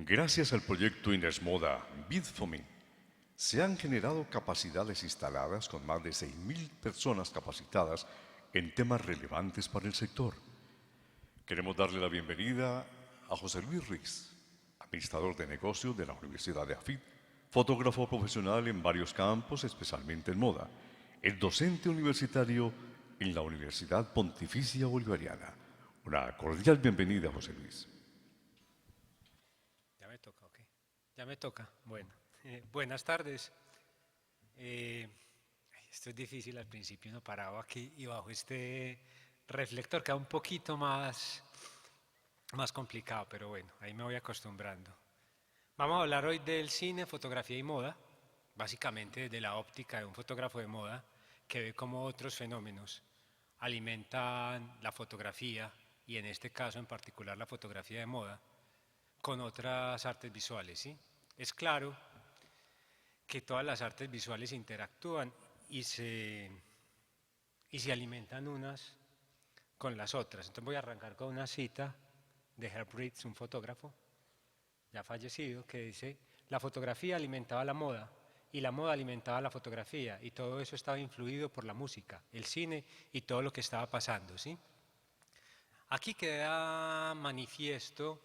Gracias al proyecto Inesmoda Bitfomin, se han generado capacidades instaladas con más de 6.000 personas capacitadas en temas relevantes para el sector. Queremos darle la bienvenida a José Luis Riz, administrador de negocios de la Universidad de AFIT, fotógrafo profesional en varios campos, especialmente en moda. Es docente universitario en la Universidad Pontificia Bolivariana. Una cordial bienvenida, José Luis. Ya me toca, ok. Ya me toca. Bueno, buenas tardes. Esto es difícil al principio, uno parado aquí y bajo este reflector queda un poquito más complicado, pero bueno, ahí me voy acostumbrando. Vamos a hablar hoy del cine, fotografía y moda, básicamente de la óptica de un fotógrafo de moda que ve cómo otros fenómenos alimentan la fotografía y en este caso en particular la fotografía de moda con otras artes visuales, ¿sí? Es claro que todas las artes visuales interactúan y se alimentan unas con las otras. Entonces voy a arrancar con una cita de Herb Ritts, un fotógrafo ya fallecido, que dice: la fotografía alimentaba la moda y la moda alimentaba la fotografía y todo eso estaba influido por la música, el cine y todo lo que estaba pasando, ¿sí? Aquí queda manifiesto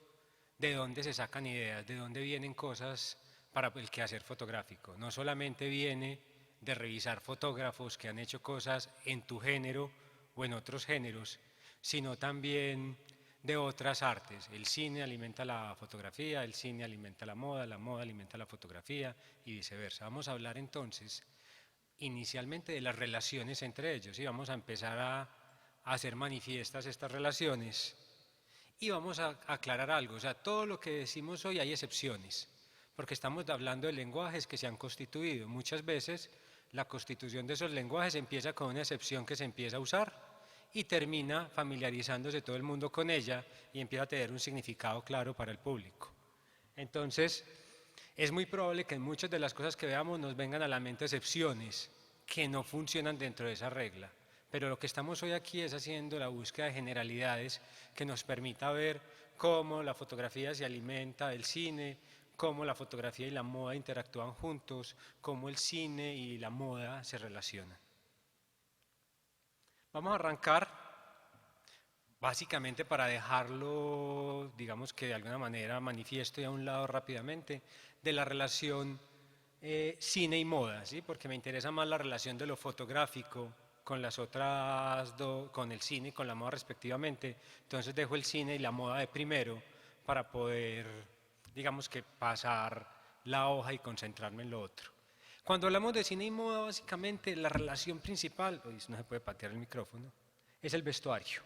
de dónde se sacan ideas, de dónde vienen cosas para el quehacer fotográfico. No solamente viene de revisar fotógrafos que han hecho cosas en tu género o en otros géneros, sino también de otras artes. El cine alimenta la fotografía, el cine alimenta la moda alimenta la fotografía y viceversa. Vamos a hablar entonces inicialmente de las relaciones entre ellos y vamos a empezar a hacer manifiestas estas relaciones. Y vamos a aclarar algo, o sea, todo lo que decimos hoy hay excepciones, porque estamos hablando de lenguajes que se han constituido. Muchas veces la constitución de esos lenguajes empieza con una excepción que se empieza a usar y termina familiarizándose todo el mundo con ella y empieza a tener un significado claro para el público. Entonces, es muy probable que en muchas de las cosas que veamos nos vengan a la mente excepciones que no funcionan dentro de esa regla. Pero lo que estamos hoy aquí es haciendo la búsqueda de generalidades que nos permita ver cómo la fotografía se alimenta del cine, cómo la fotografía y la moda interactúan juntos, cómo el cine y la moda se relacionan. Vamos a arrancar básicamente para dejarlo, digamos que de alguna manera manifiesto y a un lado rápidamente, de la relación cine y moda, ¿sí? Porque me interesa más la relación de lo fotográfico con las otras dos, con el cine y con la moda respectivamente. Entonces dejo el cine y la moda de primero para poder, digamos que pasar la hoja y concentrarme en lo otro. Cuando hablamos de cine y moda, básicamente la relación principal, uy, no se puede patear el micrófono, es el vestuario.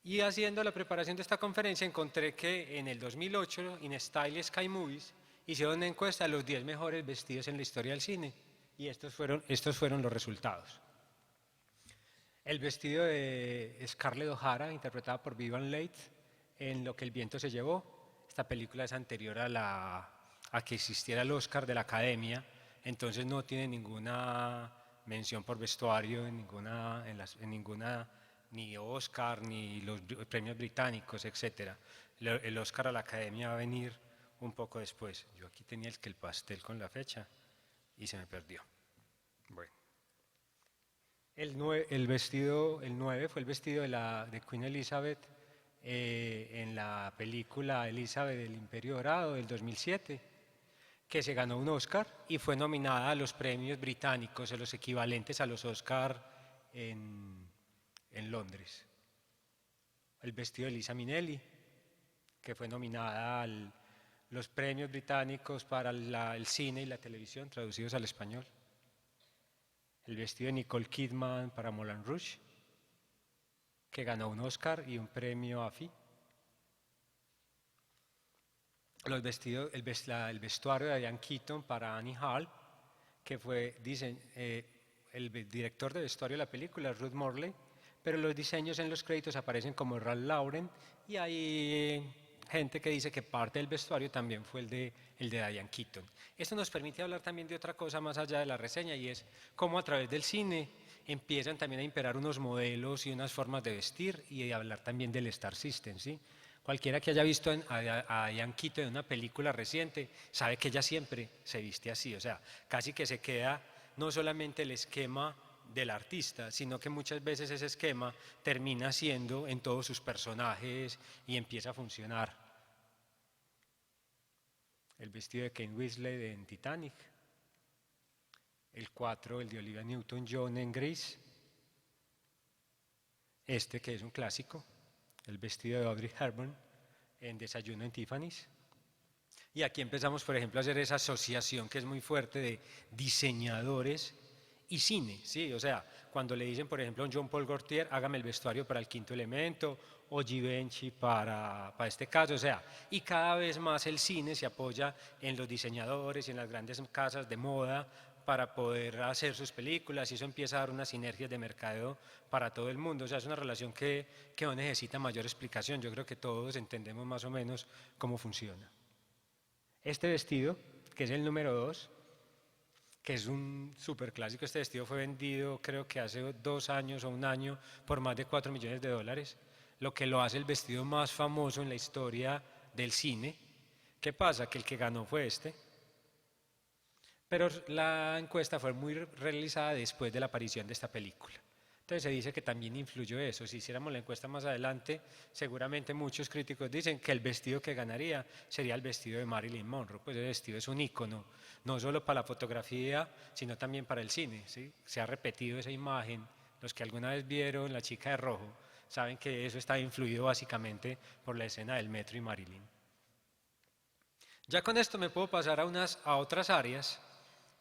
Y haciendo la preparación de esta conferencia encontré que en el 2008 InStyle y Sky Movies hicieron una encuesta de los 10 mejores vestidos en la historia del cine y estos fueron los resultados. El vestido de Scarlett O'Hara, interpretada por Vivian Leigh, en Lo que el viento se llevó. Esta película es anterior a que existiera el Oscar de la Academia, entonces no tiene ninguna mención por vestuario en ninguna ni Oscar, ni los premios británicos, etc. El Oscar a la Academia va a venir un poco después. Yo aquí tenía el pastel con la fecha y se me perdió. Bueno. El 9 fue el vestido de Queen Elizabeth en la película Elizabeth del Imperio Dorado del 2007, que se ganó un Oscar y fue nominada a los premios británicos, a los equivalentes a los Oscar en Londres. El vestido de Liza Minnelli, que fue nominada a los premios británicos para el cine y la televisión traducidos al español. El vestido de Nicole Kidman para Moulin Rouge, que ganó un Oscar y un premio AFI. El vestuario de Diane Keaton para Annie Hall, que fue el director de vestuario de la película, Ruth Morley, pero los diseños en los créditos aparecen como Ralph Lauren y hay gente que dice que parte del vestuario también fue el de Diane Keaton. Esto nos permite hablar también de otra cosa más allá de la reseña y es cómo a través del cine empiezan también a imperar unos modelos y unas formas de vestir y de hablar también del Star System, ¿sí? Cualquiera que haya visto a Diane Keaton en una película reciente sabe que ella siempre se viste así, o sea, casi que se queda no solamente el esquema del artista, sino que muchas veces ese esquema termina siendo en todos sus personajes y empieza a funcionar. El vestido de Kate Winslet en Titanic, el 4, el de Olivia Newton-John en Grease, este que es un clásico, el vestido de Audrey Hepburn en Desayuno en Tiffany's. Y aquí empezamos, por ejemplo, a hacer esa asociación que es muy fuerte de diseñadores y cine, ¿sí? O sea, cuando le dicen, por ejemplo, a un Jean Paul Gaultier, hágame el vestuario para El Quinto Elemento, o Givenchy para este caso, o sea, y cada vez más el cine se apoya en los diseñadores y en las grandes casas de moda para poder hacer sus películas, y eso empieza a dar una sinergia de mercadeo para todo el mundo. O sea, es una relación que no necesita mayor explicación. Yo creo que todos entendemos más o menos cómo funciona. Este vestido, que es el número 2, que es un súper clásico, este vestido fue vendido creo que hace 2 años o 1 año por más de $4 millones, lo que lo hace el vestido más famoso en la historia del cine. ¿Qué pasa? Que el que ganó fue este. Pero la encuesta fue muy realizada después de la aparición de esta película. Entonces se dice que también influyó eso. Si hiciéramos la encuesta más adelante, seguramente muchos críticos dicen que el vestido que ganaría sería el vestido de Marilyn Monroe. Pues el vestido es un ícono, no solo para la fotografía, sino también para el cine, ¿sí? Se ha repetido esa imagen. Los que alguna vez vieron La chica de rojo saben que eso está influido básicamente por la escena del metro y Marilyn. Ya con esto me puedo pasar a otras áreas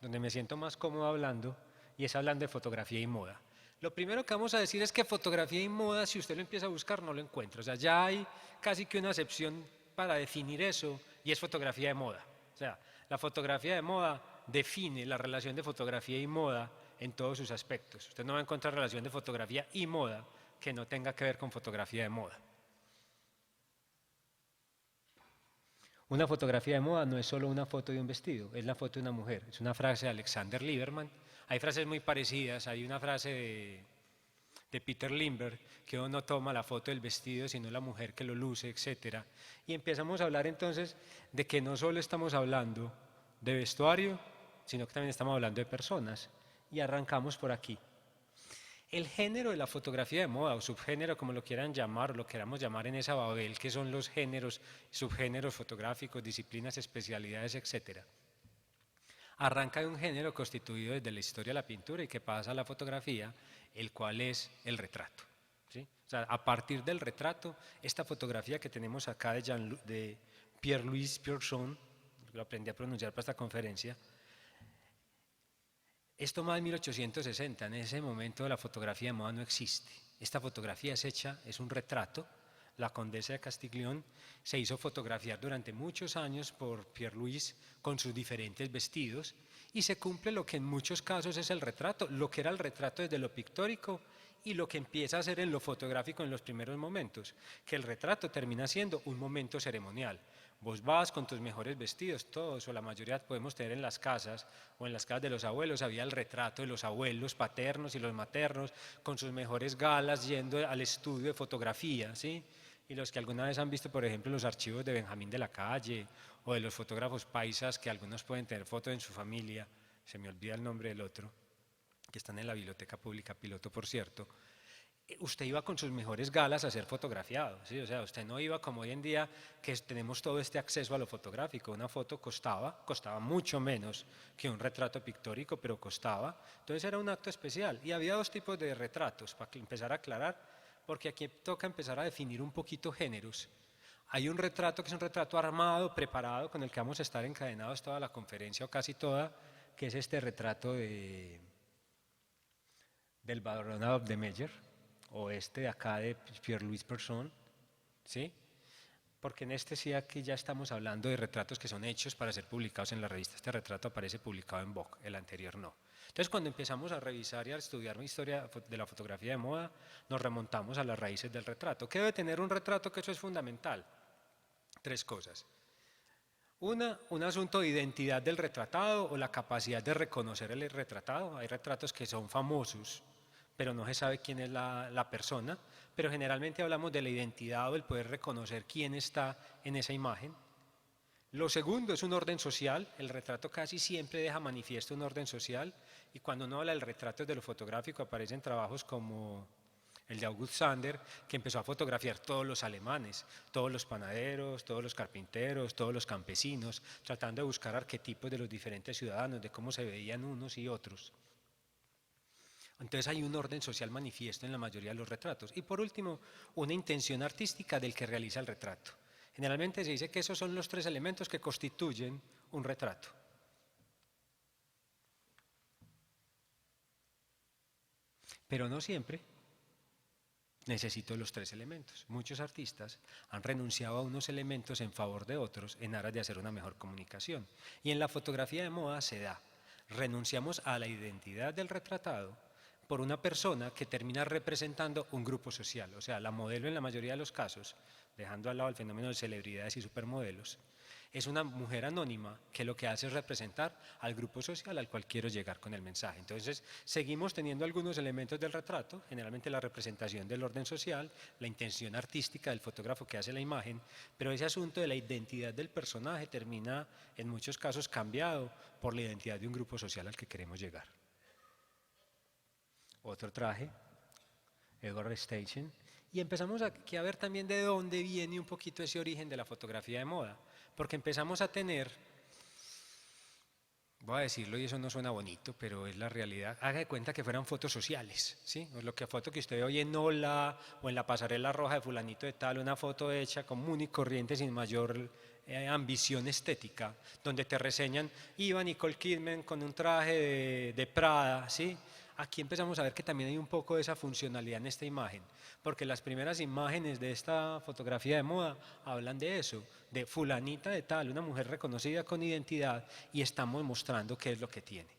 donde me siento más cómodo hablando, y es hablando de fotografía y moda. Lo primero que vamos a decir es que fotografía y moda, si usted lo empieza a buscar, no lo encuentra. O sea, ya hay casi que una acepción para definir eso, y es fotografía de moda. O sea, la fotografía de moda define la relación de fotografía y moda en todos sus aspectos. Usted no va a encontrar relación de fotografía y moda que no tenga que ver con fotografía de moda. Una fotografía de moda no es solo una foto de un vestido, es la foto de una mujer. Es una frase de Alexander Lieberman. Hay frases muy parecidas, hay una frase de Peter Lindbergh, que uno no toma la foto del vestido, sino la mujer que lo luce, etc. Y empezamos a hablar entonces de que no solo estamos hablando de vestuario, sino que también estamos hablando de personas. Y arrancamos por aquí. El género de la fotografía de moda, o subgénero, como lo quieran llamar, o lo queramos llamar en esa babel, que son los géneros, subgéneros fotográficos, disciplinas, especialidades, etc. Arranca de un género constituido desde la historia de la pintura y que pasa a la fotografía, el cual es el retrato, ¿sí? O sea, a partir del retrato, esta fotografía que tenemos acá de Pierre-Louis Pierson, lo aprendí a pronunciar para esta conferencia, es tomada en 1860, en ese momento la fotografía de moda no existe. Esta fotografía es hecha, es un retrato. La condesa de Castiglione se hizo fotografiar durante muchos años por Pierre Louis con sus diferentes vestidos, y se cumple lo que en muchos casos es el retrato, lo que era el retrato desde lo pictórico y lo que empieza a ser en lo fotográfico en los primeros momentos, que el retrato termina siendo un momento ceremonial. Vos vas con tus mejores vestidos, todos o la mayoría podemos tener en las casas o en las casas de los abuelos, había el retrato de los abuelos paternos y los maternos con sus mejores galas yendo al estudio de fotografía, ¿sí? Y los que alguna vez han visto, por ejemplo, los archivos de Benjamín de la Calle o de los fotógrafos paisas, que algunos pueden tener fotos en su familia, se me olvida el nombre del otro, que están en la Biblioteca Pública Piloto, por cierto. Usted iba con sus mejores galas a ser fotografiado, ¿sí? O sea, usted no iba como hoy en día que tenemos todo este acceso a lo fotográfico. Una foto costaba mucho menos que un retrato pictórico, pero costaba. Entonces era un acto especial. Y había 2 tipos de retratos, para empezar a aclarar, porque aquí toca empezar a definir un poquito géneros. Hay un retrato que es un retrato armado, preparado, con el que vamos a estar encadenados toda la conferencia o casi toda, que es este retrato del Baron de Meyer, o este de acá de Pierre-Louis Pierson, ¿sí? Porque en este sí aquí ya estamos hablando de retratos que son hechos para ser publicados en la revista. Este retrato aparece publicado en Vogue, el anterior no. Entonces, cuando empezamos a revisar y a estudiar la historia de la fotografía de moda, nos remontamos a las raíces del retrato. ¿Qué debe tener un retrato? Que eso es fundamental. 3 cosas. Un asunto de identidad del retratado o la capacidad de reconocer el retratado. Hay retratos que son famosos pero no se sabe quién es la persona, pero generalmente hablamos de la identidad o el poder reconocer quién está en esa imagen. Lo segundo es un orden social. El retrato casi siempre deja manifiesto un orden social, y cuando uno habla del retrato de lo fotográfico aparecen trabajos como el de August Sander, que empezó a fotografiar todos los alemanes, todos los panaderos, todos los carpinteros, todos los campesinos, tratando de buscar arquetipos de los diferentes ciudadanos, de cómo se veían unos y otros. Entonces hay un orden social manifiesto en la mayoría de los retratos. Y por último, una intención artística del que realiza el retrato. Generalmente se dice que esos son los tres elementos que constituyen un retrato. Pero no siempre necesito los tres elementos. Muchos artistas han renunciado a unos elementos en favor de otros en aras de hacer una mejor comunicación. Y en la fotografía de moda se da. Renunciamos a la identidad del retratado por una persona que termina representando un grupo social. O sea, la modelo en la mayoría de los casos, dejando al lado el fenómeno de celebridades y supermodelos, es una mujer anónima que lo que hace es representar al grupo social al cual quiero llegar con el mensaje. Entonces, seguimos teniendo algunos elementos del retrato, generalmente la representación del orden social, la intención artística del fotógrafo que hace la imagen, pero ese asunto de la identidad del personaje termina en muchos casos cambiado por la identidad de un grupo social al que queremos llegar. Otro traje, Edward Steichen, y empezamos aquí a ver también de dónde viene un poquito ese origen de la fotografía de moda, porque empezamos a tener, voy a decirlo y eso no suena bonito, pero es la realidad, haga de cuenta que fueran fotos sociales, ¿sí? O lo que foto que usted ve hoy en Ola o en la pasarela roja de fulanito de tal, una foto hecha común y corriente sin mayor ambición estética, donde te reseñan, iba Nicole Kidman con un traje de Prada, ¿sí? Aquí empezamos a ver que también hay un poco de esa funcionalidad en esta imagen, porque las primeras imágenes de esta fotografía de moda hablan de eso, de fulanita de tal, una mujer reconocida con identidad, y estamos mostrando qué es lo que tiene.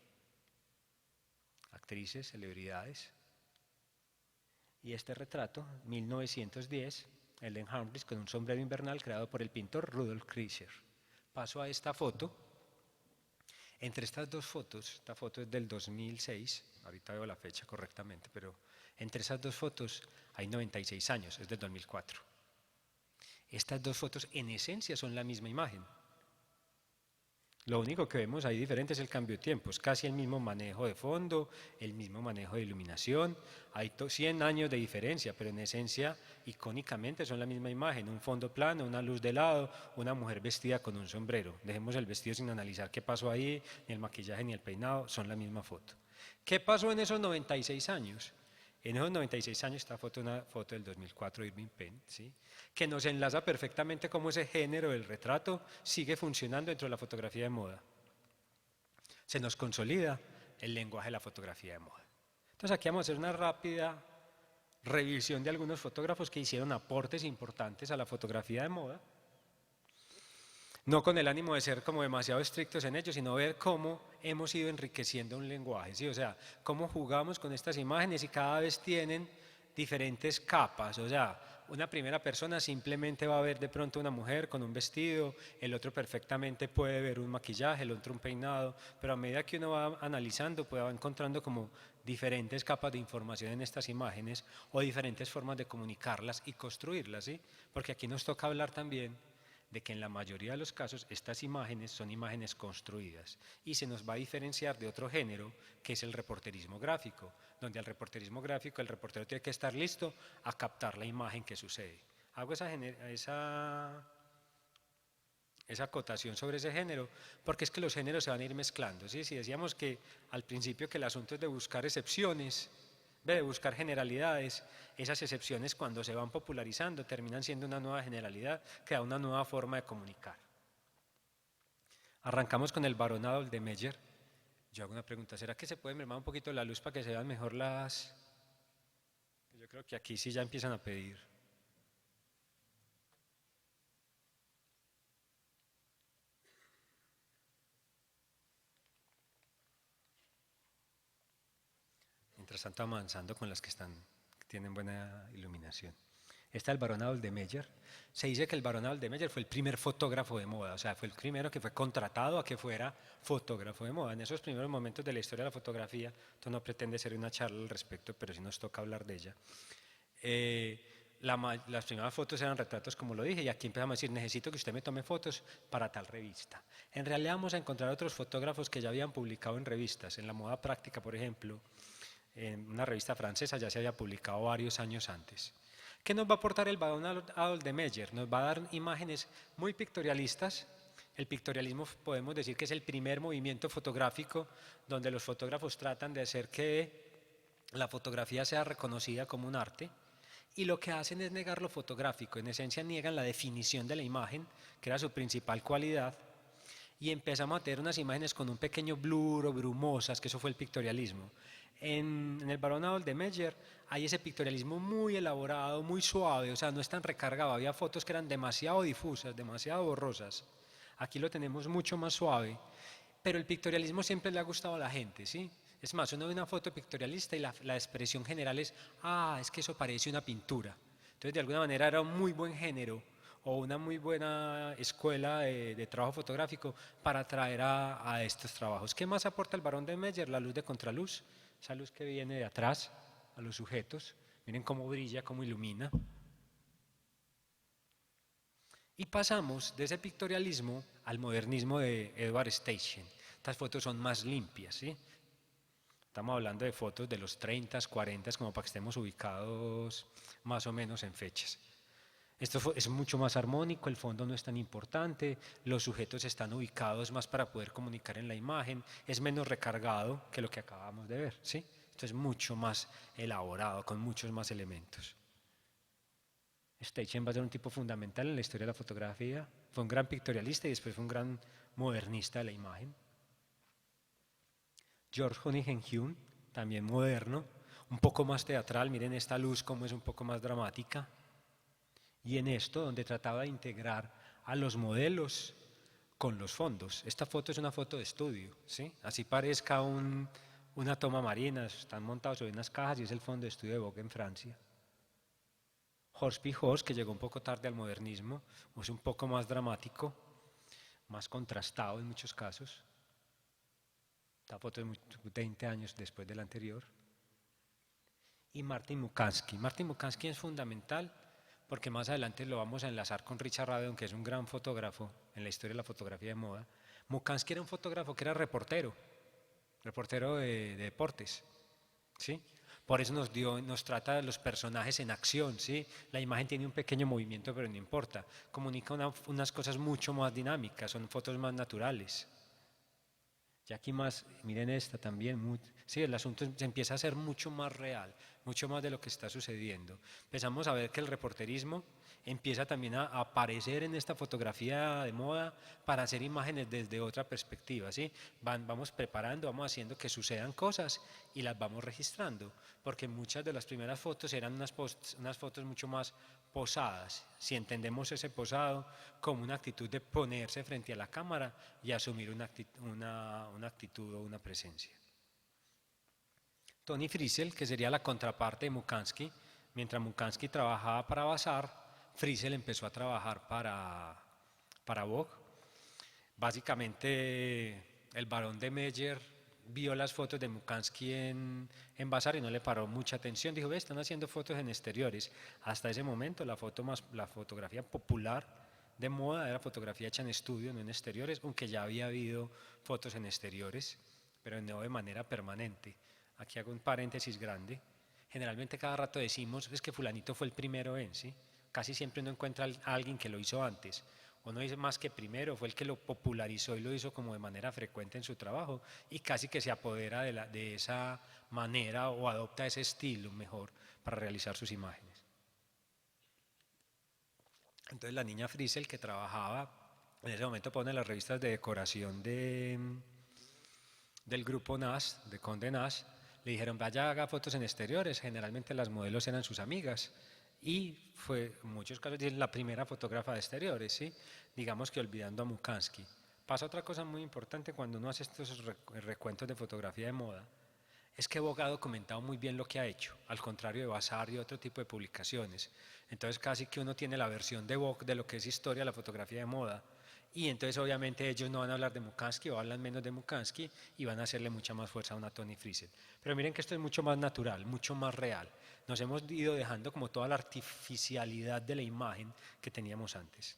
Actrices, celebridades. Y este retrato, 1910, Ellen Humphries con un sombrero invernal creado por el pintor Rudolf Kircher. Paso a esta foto. Entre estas dos fotos, esta foto es del 2006, ahorita veo la fecha correctamente, pero entre esas dos fotos hay 96 años, es del 2004. Estas dos fotos en esencia son la misma imagen. Lo único que vemos ahí diferente es el cambio de tiempo, es casi el mismo manejo de fondo, el mismo manejo de iluminación, hay 100 años de diferencia, pero en esencia, icónicamente son la misma imagen, un fondo plano, una luz de lado, una mujer vestida con un sombrero. Dejemos el vestido sin analizar qué pasó ahí, ni el maquillaje ni el peinado, son la misma foto. ¿Qué pasó en esos 96 años? En esos 96 años, esta foto es una foto del 2004 de Irving Penn, ¿sí? Que nos enlaza perfectamente cómo ese género del retrato sigue funcionando dentro de la fotografía de moda. Se nos consolida el lenguaje de la fotografía de moda. Entonces aquí vamos a hacer una rápida revisión de algunos fotógrafos que hicieron aportes importantes a la fotografía de moda. No con el ánimo de ser como demasiado estrictos en ello, sino ver cómo hemos ido enriqueciendo un lenguaje, ¿sí? O sea, cómo jugamos con estas imágenes y cada vez tienen diferentes capas. O sea, una primera persona simplemente va a ver de pronto una mujer con un vestido, el otro perfectamente puede ver un maquillaje, el otro un peinado, pero a medida que uno va analizando, pues va encontrando como diferentes capas de información en estas imágenes o diferentes formas de comunicarlas y construirlas, ¿sí? Porque aquí nos toca hablar también de que en la mayoría de los casos estas imágenes son imágenes construidas y se nos va a diferenciar de otro género que es el reporterismo gráfico, donde al reporterismo gráfico el reportero tiene que estar listo a captar la imagen que sucede. Hago esa acotación sobre ese género porque es que los géneros se van a ir mezclando, ¿sí? Si decíamos que al principio que el asunto es de buscar excepciones, de buscar generalidades, esas excepciones cuando se van popularizando terminan siendo una nueva generalidad que da una nueva forma de comunicar. Arrancamos con el Barón Adolf de Meyer. Yo hago una pregunta, ¿será que se puede mermar un poquito la luz para que se vean mejor las...? Yo creo que aquí sí ya empiezan a pedir. Mientras tanto avanzando con las que tienen buena iluminación. Esta es el barón Adolf de Meyer. Se dice que el barón Adolf de Meyer fue el primer fotógrafo de moda, o sea, fue el primero que fue contratado a que fuera fotógrafo de moda. En esos primeros momentos de la historia de la fotografía, esto no pretende ser una charla al respecto, pero sí nos toca hablar de ella. Las primeras fotos eran retratos, como lo dije, y aquí empezamos a decir, necesito que usted me tome fotos para tal revista. En realidad vamos a encontrar otros fotógrafos que ya habían publicado en revistas, en la moda práctica, por ejemplo, en una revista francesa ya se había publicado varios años antes. ¿Qué nos va a aportar el barón Adolf de Meyer? Nos va a dar imágenes muy pictorialistas. El pictorialismo podemos decir que es el primer movimiento fotográfico donde los fotógrafos tratan de hacer que la fotografía sea reconocida como un arte, y lo que hacen es negar lo fotográfico. En esencia niegan la definición de la imagen, que era su principal cualidad, y empezamos a tener unas imágenes con un pequeño blur o brumosas, que eso fue el pictorialismo. En el barón Adolf de Meyer hay ese pictorialismo muy elaborado, muy suave, o sea, no es tan recargado. Había fotos que eran demasiado difusas, demasiado borrosas. Aquí lo tenemos mucho más suave, pero el pictorialismo siempre le ha gustado a la gente, ¿sí? Es más, uno ve una foto pictorialista y la expresión general es, es que eso parece una pintura. Entonces, de alguna manera era un muy buen género o una muy buena escuela de trabajo fotográfico para atraer a estos trabajos. ¿Qué más aporta el barón de Meyer? La luz de contraluz, esa luz que viene de atrás a los sujetos. Miren cómo brilla, cómo ilumina. Y pasamos de ese pictorialismo al modernismo de Edward Steichen. Estas fotos son más limpias, ¿sí? Estamos hablando de fotos de los 30, 40, como para que estemos ubicados más o menos en fechas. Esto es mucho más armónico, el fondo no es tan importante, los sujetos están ubicados más para poder comunicar en la imagen, es menos recargado que lo que acabamos de ver, ¿sí? Esto es mucho más elaborado, con muchos más elementos. Steichen va a ser un tipo fundamental en la historia de la fotografía, fue un gran pictorialista y después fue un gran modernista de la imagen. George Honighen-Hume, también moderno, un poco más teatral, miren esta luz como es un poco más dramática. Y en esto, donde trataba de integrar a los modelos con los fondos. Esta foto es una foto de estudio, ¿sí? Así parezca una toma marina, están montados sobre unas cajas y es el fondo de estudio de Vogue en Francia. Horst P. Horst, que llegó un poco tarde al modernismo, es un poco más dramático, más contrastado en muchos casos. Esta foto es 20 años después de la anterior. Y Martin Mukansky. Martin Mukansky es fundamental porque más adelante lo vamos a enlazar con Richard Avedon, que es un gran fotógrafo en la historia de la fotografía de moda. Mukansky era un fotógrafo que era reportero de deportes, ¿sí? Por eso nos trata de los personajes en acción, ¿sí? La imagen tiene un pequeño movimiento, pero no importa. Comunica unas cosas mucho más dinámicas, son fotos más naturales. Y aquí más, miren esta también, sí, el asunto se empieza a ser mucho más real, mucho más de lo que está sucediendo. Empezamos a ver que el reporterismo empieza también a aparecer en esta fotografía de moda para hacer imágenes desde otra perspectiva, ¿sí? Vamos preparando, vamos haciendo que sucedan cosas y las vamos registrando, porque muchas de las primeras fotos eran unas fotos mucho más posadas, si entendemos ese posado como una actitud de ponerse frente a la cámara y asumir una actitud o una presencia. Tony Frisell, que sería la contraparte de Mukansky, mientras Mukansky trabajaba para Bazar, Frisell empezó a trabajar para Vogue. Básicamente el barón de Meyer vio las fotos de Mukansky en Bazar y no le paró mucha atención. Dijo, están haciendo fotos en exteriores. Hasta ese momento la fotografía popular de moda era fotografía hecha en estudio, no en exteriores, aunque ya había habido fotos en exteriores, pero no de manera permanente. Aquí hago un paréntesis grande. Generalmente cada rato decimos, es que fulanito fue el primero en, ¿sí? Casi siempre uno encuentra a alguien que lo hizo antes. O no dice más que primero, fue el que lo popularizó y lo hizo como de manera frecuente en su trabajo y casi que se apodera de esa manera o adopta ese estilo mejor para realizar sus imágenes. Entonces la niña Frisell, que trabajaba, en ese momento pone las revistas de decoración del grupo Nash, de Condé Nast, le dijeron, vaya, haga fotos en exteriores. Generalmente las modelos eran sus amigas y fue, en muchos casos, la primera fotógrafa de exteriores, ¿sí? Digamos que olvidando a Mukansky. Pasa otra cosa muy importante cuando uno hace estos recuentos de fotografía de moda. es que Vogue ha documentado muy bien lo que ha hecho, al contrario de Vasari y otro tipo de publicaciones. Entonces casi que uno tiene la versión de Vogue de lo que es historia de la fotografía de moda. Y entonces obviamente ellos no van a hablar de Mukansky o hablan menos de Mukansky y van a hacerle mucha más fuerza a una Toni Frissett. Pero miren que esto es mucho más natural, mucho más real. Nos hemos ido dejando como toda la artificialidad de la imagen que teníamos antes.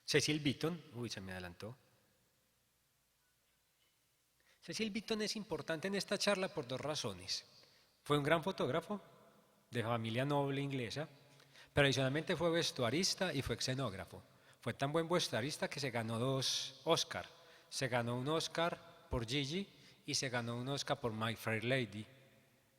Cecil Beaton, se me adelantó. Cecil Beaton es importante en esta charla por dos razones. Fue un gran fotógrafo de familia noble inglesa, pero adicionalmente fue vestuarista y fue escenógrafo. Fue tan buen vestuarista que se ganó 2 Oscar. Se ganó un Oscar por Gigi y se ganó un Oscar por My Fair Lady.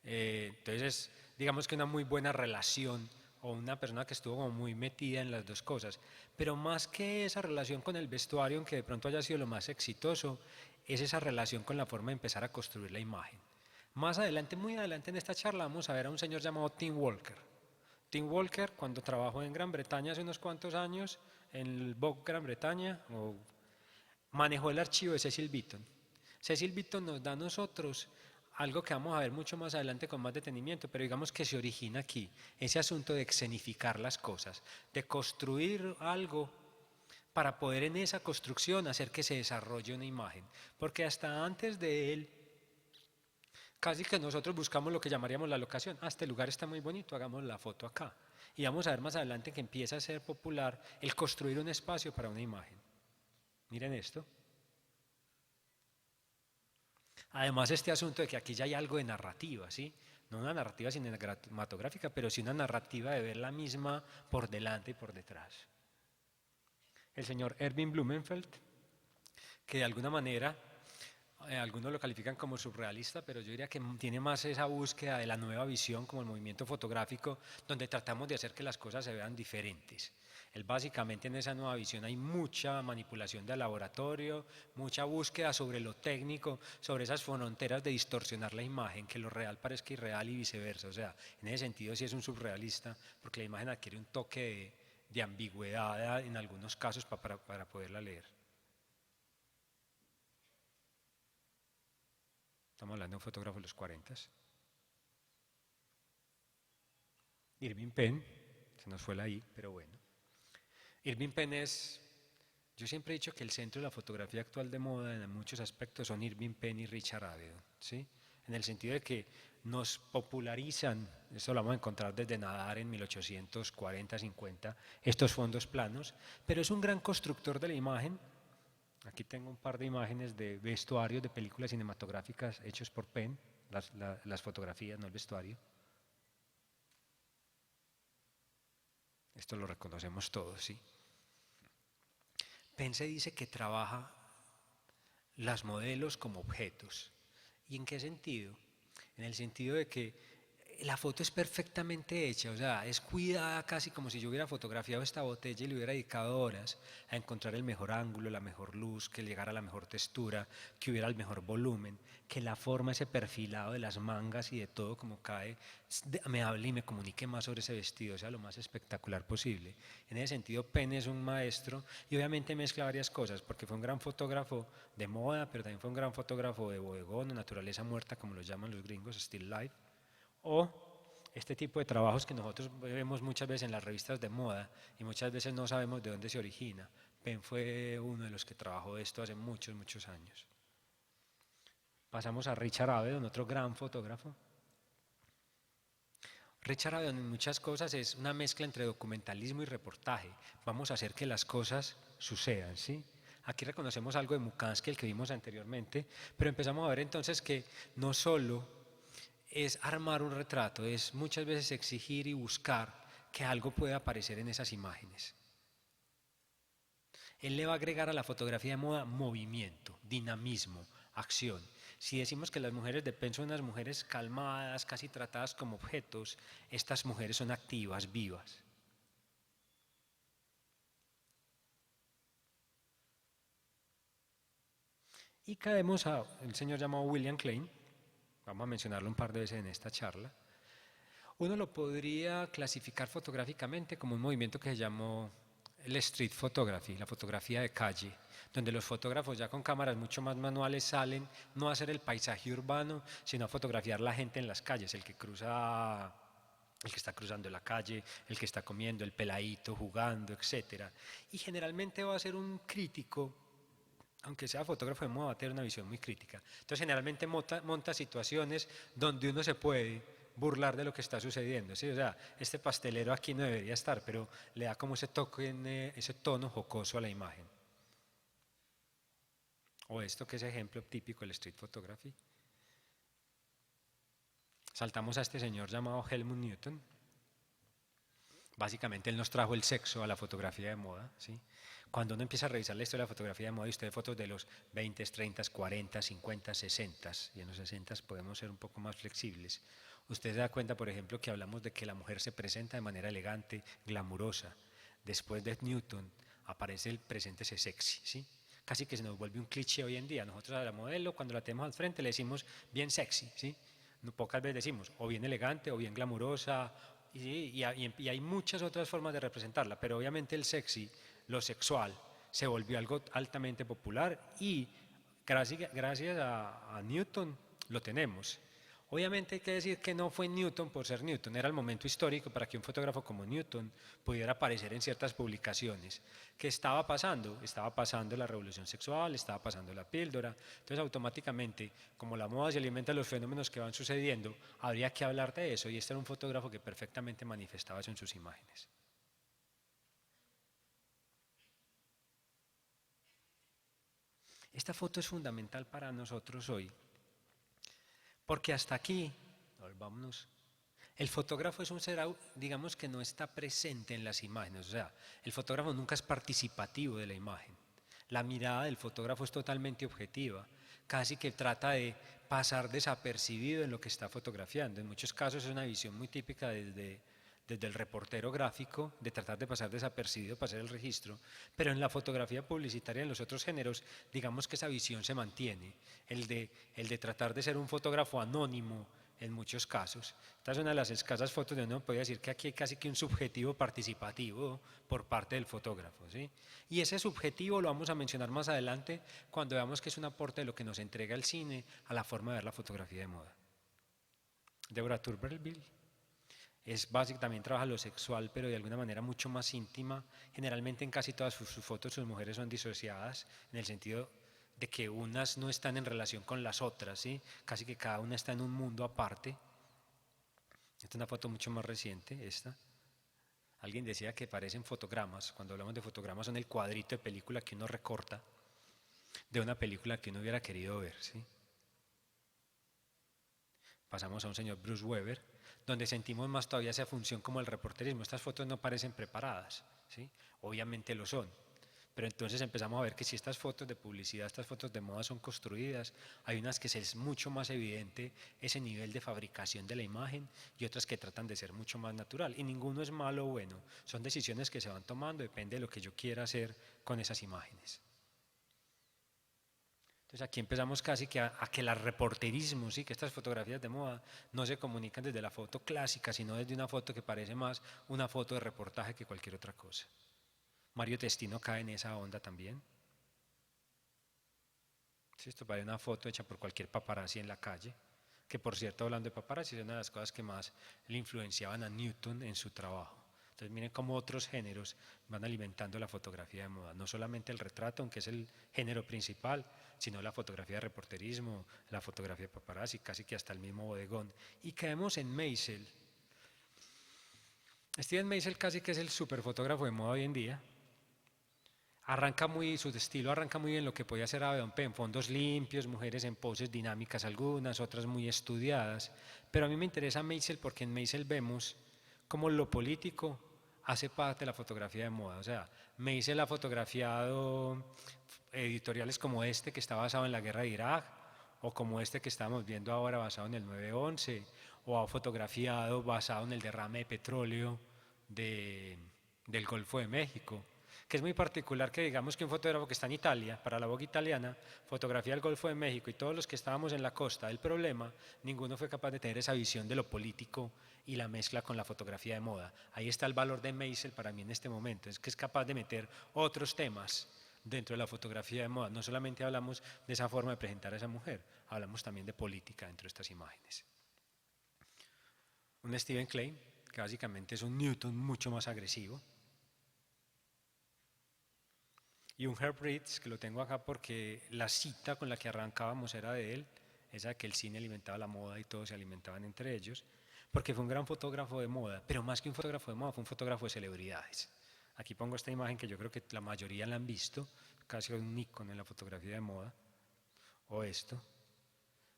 Entonces, digamos que una muy buena relación o una persona que estuvo como muy metida en las dos cosas. Pero más que esa relación con el vestuario, aunque de pronto haya sido lo más exitoso, es esa relación con la forma de empezar a construir la imagen. Más adelante, muy adelante en esta charla, vamos a ver a un señor llamado Tim Walker. Tim Walker, cuando trabajó en Gran Bretaña hace unos cuantos años, en el Vogue Gran Bretaña, manejó el archivo de Cecil Beaton. Cecil Beaton nos da a nosotros algo que vamos a ver mucho más adelante con más detenimiento, pero digamos que se origina aquí, ese asunto de escenificar las cosas, de construir algo para poder en esa construcción hacer que se desarrolle una imagen. Porque hasta antes de él, casi que nosotros buscamos lo que llamaríamos la locación. Este lugar está muy bonito, hagamos la foto acá. Y vamos a ver más adelante que empieza a ser popular el construir un espacio para una imagen. Miren esto. Además, este asunto de que aquí ya hay algo de narrativa, ¿sí? No una narrativa cinematográfica, pero sí una narrativa de ver la misma por delante y por detrás. El señor Erwin Blumenfeld, que de alguna manera algunos lo califican como surrealista, pero yo diría que tiene más esa búsqueda de la nueva visión como el movimiento fotográfico, donde tratamos de hacer que las cosas se vean diferentes. Él básicamente en esa nueva visión hay mucha manipulación del laboratorio, mucha búsqueda sobre lo técnico, sobre esas fronteras de distorsionar la imagen, que lo real parezca irreal y viceversa. O sea, en ese sentido sí es un surrealista, porque la imagen adquiere un toque de ambigüedad en algunos casos para poderla leer. Estamos hablando de un fotógrafo de los 40. Irving Penn, se nos fue la I, pero bueno. Irving Penn es, yo siempre he dicho que el centro de la fotografía actual de moda en muchos aspectos son Irving Penn y Richard Avedon, ¿sí? En el sentido de que nos popularizan, esto lo vamos a encontrar desde Nadar en 1840-50, estos fondos planos, pero es un gran constructor de la imagen. Aquí tengo un par de imágenes de vestuarios de películas cinematográficas hechos por Penn, las fotografías, no el vestuario. Esto lo reconocemos todos, ¿sí? Penn se dice que trabaja las modelos como objetos. ¿Y en qué sentido? En el sentido de que la foto es perfectamente hecha, o sea, es cuidada casi como si yo hubiera fotografiado esta botella y le hubiera dedicado horas a encontrar el mejor ángulo, la mejor luz, que llegara a la mejor textura, que hubiera el mejor volumen, que la forma, ese perfilado de las mangas y de todo como cae, me hable y me comunique más sobre ese vestido, o sea, lo más espectacular posible. En ese sentido, Penn es un maestro y obviamente mezcla varias cosas, porque fue un gran fotógrafo de moda, pero también fue un gran fotógrafo de bodegón, naturaleza muerta, como lo llaman los gringos, still life, o este tipo de trabajos que nosotros vemos muchas veces en las revistas de moda y muchas veces no sabemos de dónde se origina. Penn fue uno de los que trabajó esto hace muchos, muchos años. Pasamos a Richard Avedon, otro gran fotógrafo. Richard Avedon en muchas cosas es una mezcla entre documentalismo y reportaje. Vamos a hacer que las cosas sucedan, ¿sí? Aquí reconocemos algo de Mukansky, el que vimos anteriormente, pero empezamos a ver entonces que no solo es armar un retrato, es muchas veces exigir y buscar que algo pueda aparecer en esas imágenes. Él le va a agregar a la fotografía de moda movimiento, dinamismo, acción. Si decimos que las mujeres de Penn son unas mujeres calmadas, casi tratadas como objetos, estas mujeres son activas, vivas. Y caemos a el señor llamado William Klein. Vamos a mencionarlo un par de veces en esta charla. Uno lo podría clasificar fotográficamente como un movimiento que se llamó el street photography, la fotografía de calle, donde los fotógrafos ya con cámaras mucho más manuales salen no a hacer el paisaje urbano, sino a fotografiar la gente en las calles, el que está cruzando la calle, el que está comiendo, el peladito jugando, etc. Y generalmente va a ser un crítico, aunque sea fotógrafo de moda, va a tener una visión muy crítica. Entonces generalmente monta situaciones donde uno se puede burlar de lo que está sucediendo, ¿sí? O sea, este pastelero aquí no debería estar, pero le da como ese toque, ese tono jocoso a la imagen. O esto que es ejemplo típico del street photography. Saltamos a este señor llamado Helmut Newton. Básicamente él nos trajo el sexo a la fotografía de moda, ¿sí? Cuando uno empieza a revisar la historia de la fotografía de moda y usted ve fotos de los 20, 30, 40, 50, 60, y en los 60 podemos ser un poco más flexibles, usted se da cuenta, por ejemplo, que hablamos de que la mujer se presenta de manera elegante, glamurosa. Después de Newton aparece el preséntese sexy, ¿sí? Casi que se nos vuelve un cliché hoy en día. Nosotros a la modelo, cuando la tenemos al frente, le decimos bien sexy, ¿sí? Pocas veces decimos o bien elegante o bien glamurosa, y hay muchas otras formas de representarla, pero obviamente el sexy, lo sexual, se volvió algo altamente popular y gracias a Newton lo tenemos. Obviamente hay que decir que no fue Newton por ser Newton, era el momento histórico para que un fotógrafo como Newton pudiera aparecer en ciertas publicaciones. ¿Qué estaba pasando? Estaba pasando la revolución sexual, estaba pasando la píldora, entonces automáticamente, como la moda se alimenta de los fenómenos que van sucediendo, habría que hablar de eso, y este era un fotógrafo que perfectamente manifestaba eso en sus imágenes. Esta foto es fundamental para nosotros hoy, porque hasta aquí, vámonos, el fotógrafo es un ser, digamos, que no está presente en las imágenes, o sea, el fotógrafo nunca es participativo de la imagen. La mirada del fotógrafo es totalmente objetiva, casi que trata de pasar desapercibido en lo que está fotografiando. En muchos casos es una visión muy típica desde el reportero gráfico, de tratar de pasar desapercibido para hacer el registro, pero en la fotografía publicitaria, en los otros géneros, digamos que esa visión se mantiene, el de tratar de ser un fotógrafo anónimo en muchos casos. Esta es una de las escasas fotos donde uno puede decir que aquí hay casi que un subjetivo participativo por parte del fotógrafo, ¿sí? Y ese subjetivo lo vamos a mencionar más adelante cuando veamos que es un aporte de lo que nos entrega el cine a la forma de ver la fotografía de moda. Deborah Turberville también trabaja lo sexual, pero de alguna manera mucho más íntima. Generalmente en casi todas sus fotos sus mujeres son disociadas, en el sentido de que unas no están en relación con las otras, ¿sí? Casi que cada una está en un mundo aparte. Esta es una foto mucho más reciente, esta. Alguien decía que parecen fotogramas. Cuando hablamos de fotogramas son el cuadrito de película que uno recorta de una película que uno hubiera querido ver, ¿sí? Pasamos a un señor Bruce Weber, donde sentimos más todavía esa función como el reporterismo. Estas fotos no parecen preparadas, ¿sí? Obviamente lo son, pero entonces empezamos a ver que si estas fotos de publicidad, estas fotos de moda son construidas, hay unas que es mucho más evidente ese nivel de fabricación de la imagen y otras que tratan de ser mucho más natural. Y ninguno es malo o bueno, son decisiones que se van tomando, depende de lo que yo quiera hacer con esas imágenes. Entonces aquí empezamos casi que a que el reporterismo, ¿sí? Que estas fotografías de moda no se comunican desde la foto clásica, sino desde una foto que parece más una foto de reportaje que cualquier otra cosa. Mario Testino cae en esa onda también. ¿Sí? Esto parece una foto hecha por cualquier paparazzi en la calle, que por cierto, hablando de paparazzi, es una de las cosas que más le influenciaban a Newton en su trabajo. Entonces miren cómo otros géneros van alimentando la fotografía de moda, no solamente el retrato, aunque es el género principal, sino la fotografía de reporterismo, la fotografía de paparazzi, casi que hasta el mismo bodegón. Y caemos en Meisel. Steven Meisel casi que es el superfotógrafo de moda hoy en día. Su estilo arranca muy bien lo que podía hacer Avedon Pen, fondos limpios, mujeres en poses dinámicas algunas, otras muy estudiadas. Pero a mí me interesa Meisel porque en Meisel vemos cómo lo político hace parte de la fotografía de moda. O sea, Meisel ha fotografiado editoriales como este que está basado en la guerra de Irak, o como este que estamos viendo ahora basado en el 9/11, o ha fotografiado basado en el derrame de petróleo del Golfo de México, que es muy particular que digamos que un fotógrafo que está en Italia, para la Vogue italiana, fotografía el Golfo de México, y todos los que estábamos en la costa del problema, ninguno fue capaz de tener esa visión de lo político y la mezcla con la fotografía de moda. Ahí está el valor de Meisel para mí en este momento, es que es capaz de meter otros temas dentro de la fotografía de moda. No solamente hablamos de esa forma de presentar a esa mujer, hablamos también de política dentro de estas imágenes. Un Stephen Klein, que básicamente es un Newton mucho más agresivo. Y un Herb Ritts, que lo tengo acá porque la cita con la que arrancábamos era de él, esa que el cine alimentaba la moda y todos se alimentaban entre ellos, porque fue un gran fotógrafo de moda, pero más que un fotógrafo de moda, fue un fotógrafo de celebridades. Aquí pongo esta imagen que yo creo que la mayoría la han visto, casi un ícono en la fotografía de moda, o esto,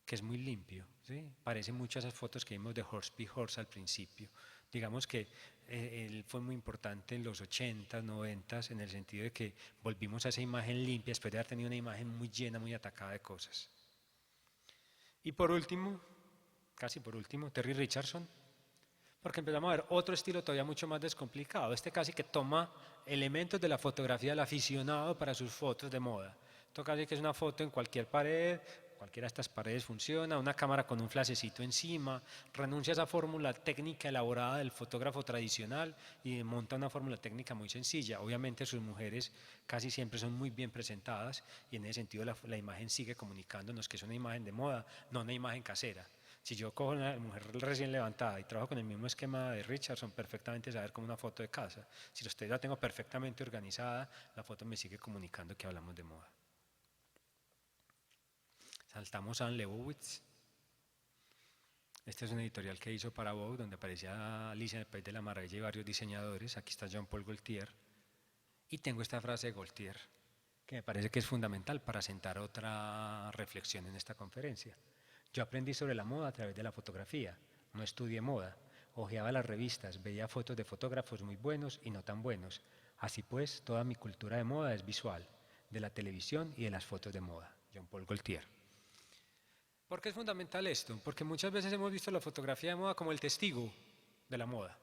que es muy limpio, ¿sí? Parece mucho a esas fotos que vimos de Horse Be Horse al principio. Digamos que él fue muy importante en los 80s, 90s, en el sentido de que volvimos a esa imagen limpia después de haber tenido una imagen muy llena, muy atacada de cosas. Y por último, casi por último, Terry Richardson, porque empezamos a ver otro estilo todavía mucho más descomplicado. Este casi que toma elementos de la fotografía del aficionado para sus fotos de moda. Esto casi que es una foto en cualquier pared, cualquiera de estas paredes funciona, una cámara con un flashecito encima, renuncia a esa fórmula técnica elaborada del fotógrafo tradicional y monta una fórmula técnica muy sencilla. Obviamente sus mujeres casi siempre son muy bien presentadas y en ese sentido la imagen sigue comunicándonos que es una imagen de moda, no una imagen casera. Si yo cojo una mujer recién levantada y trabajo con el mismo esquema de Richardson, perfectamente saber como una foto de casa. Si usted la tengo perfectamente organizada, la foto me sigue comunicando que hablamos de moda. Saltamos a Anne Leibovitz. Este es un editorial que hizo para Vogue, donde aparecía Alicia en el País de la Maravilla y varios diseñadores. Aquí está Jean-Paul Gaultier. Y tengo esta frase de Gaultier, que me parece que es fundamental para sentar otra reflexión en esta conferencia. Yo aprendí sobre la moda a través de la fotografía, no estudié moda, hojeaba las revistas, veía fotos de fotógrafos muy buenos y no tan buenos. Así pues, toda mi cultura de moda es visual, de la televisión y de las fotos de moda. Jean-Paul Gaultier. ¿Por qué es fundamental esto? Porque muchas veces hemos visto la fotografía de moda como el testigo de la moda.